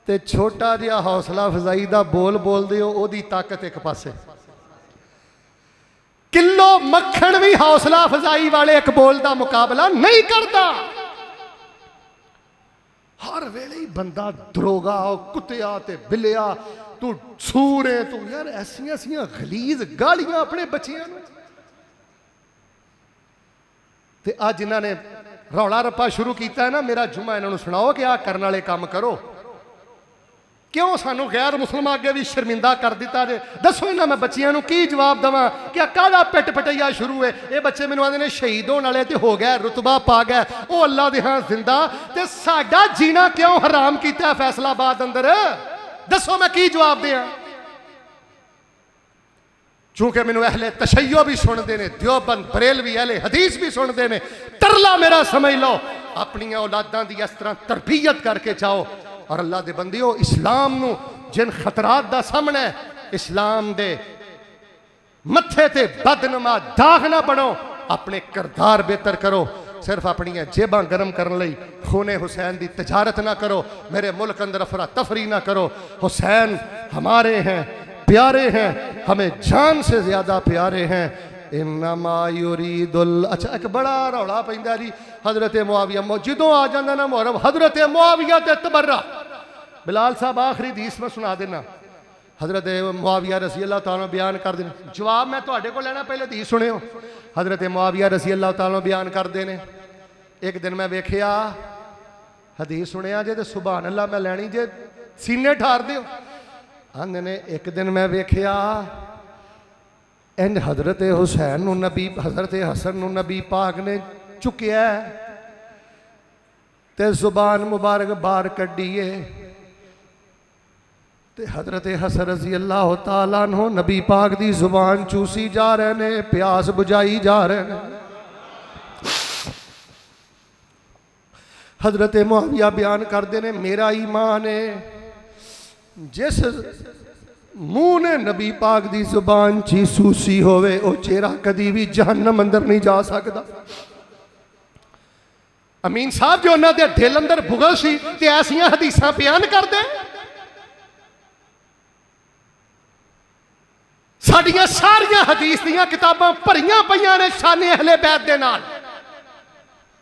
ते छोटा जिहा हौसला अफजाई दा बोल बोल दिओ, ओदी ताकत एक पासे। किलो मक्खण भी हौसला अफजाई वाले एक बोल दा मुकाबला नहीं करता। हर वेले ही बंदा दरोगा कुत्तिया ते बिलिया, तू सूर है, तू यार ऐसियां ऐसियां गलीज गालियां अपने बच्चियां नूं। ते अज जिन्हां ने रौला रप्पा शुरू किया है ना, मेरा जुम्मा इन्होंने सुनाओ कि आ करने वाले काम करो। क्यों सानू गैर मुसलमान अगे भी शर्मिंदा कर दिता जे? दसो इन्हां मैं बच्चियां नूं की जवाब देवां? क्या काहदा पिट पटैया शुरू है? ये बच्चे मैनूं आंदे ने शहीद होने वाले ते हो गया, रुतबा पा गया, वो अल्लाह दे हां जिंदा, ते साडा जीना क्यों हराम किया फैसलाबाद अंदर? दसो मैं की जवाब दें? चूंकि मैनू अहले तशय्यो भी सुनते हैं, देवबंद बरेलवी अहले हदीस भी सुनते हैं। तरला मेरा समझ लो, अपनी औलादां दी इस तरह तरबियत करके जाओ। और अल्लाह दे बंदियो, इस्लाम नू जिन खतरात दा सामना है, इस्लाम दे मत्थे ते बदनमा दाग ना बनो, अपने किरदार बेहतर करो। सिर्फ अपनी जेबां गर्म करने लई खूने हुसैन की तजारत ना करो, मेरे मुल्क अंदर अफरा तफरी ना करो। हुसैन हमारे हैं, प्यारे हैं, हमें जान से ज्यादा प्यारे हैं। इन्नमा युरीदुल, अच्छा एक बड़ा रौला पैंदा जी हजरत मुआविया, जदों आ जाता ना मुहर्रम, हजरत मुआविया ते तबर्रा। बिलाल साहब आखिरी हदीस में सुना देना, हजरत मुआविया रज़ी अल्लाह तआला बयान कर देना। जवाब मैं तुहाडे कोल लेना, पहले हदीस सुनियो। हजरत मुआविया रज़ी अल्लाह तआला बयान करते हैं, एक दिन मैं वेखिया, हदीस सुनिया जे ते सुभान अल्लाह मैं लैनी जे सीने ठार दिओ। आंदे ने एक दिन मैं वेखिया इंज हजरत हुसैन नूं नबी, हजरत हसन नूं नबी पाक ने चुकिया ते जुबान मुबारक बाहर कड्डीए, ते हजरत हसन रज़ी अल्लाह तआला अन्हु नबी पाक दी जुबान चूसी जा रहे ने, प्यास बुझाई जा रहे ने। हजरत मुआविया बयान करते हैं, मेरा ईमान है जिस मुंह ने नबी पाक दी जुबान ची सूसी होवे, वो चेहरा कदी भी जहन्नम अंदर नहीं जा सकता। अमीन साहब जो उन्होंने दिल अंदर बुगल सी ते ऐसियां हदीसां बयान कर दे। साडियां सारियां हदीस दियां किताबां भरियां पईयां ने शान अहले बैत दे नाल।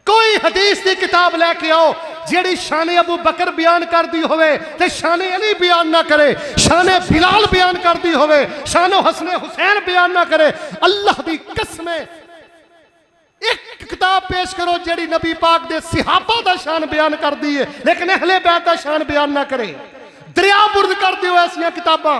कोई हदीस की किताब लैके आओ जिहड़ी शान अबू बकर बयान करती होवे ते शान अली बयान ना करे, शान बिलाल बयान करती होवे, शान हसन हुसैन बयान ना करे। अल्लाह की कसम एक किताब पेश करो जिहड़ी नबी पाक दे सहाबा दा शान बयान करती है, लेकिन अहले बैत दा शान बयान ना करे। दरिया बुर्द कर दिओ ऐसियां किताबां।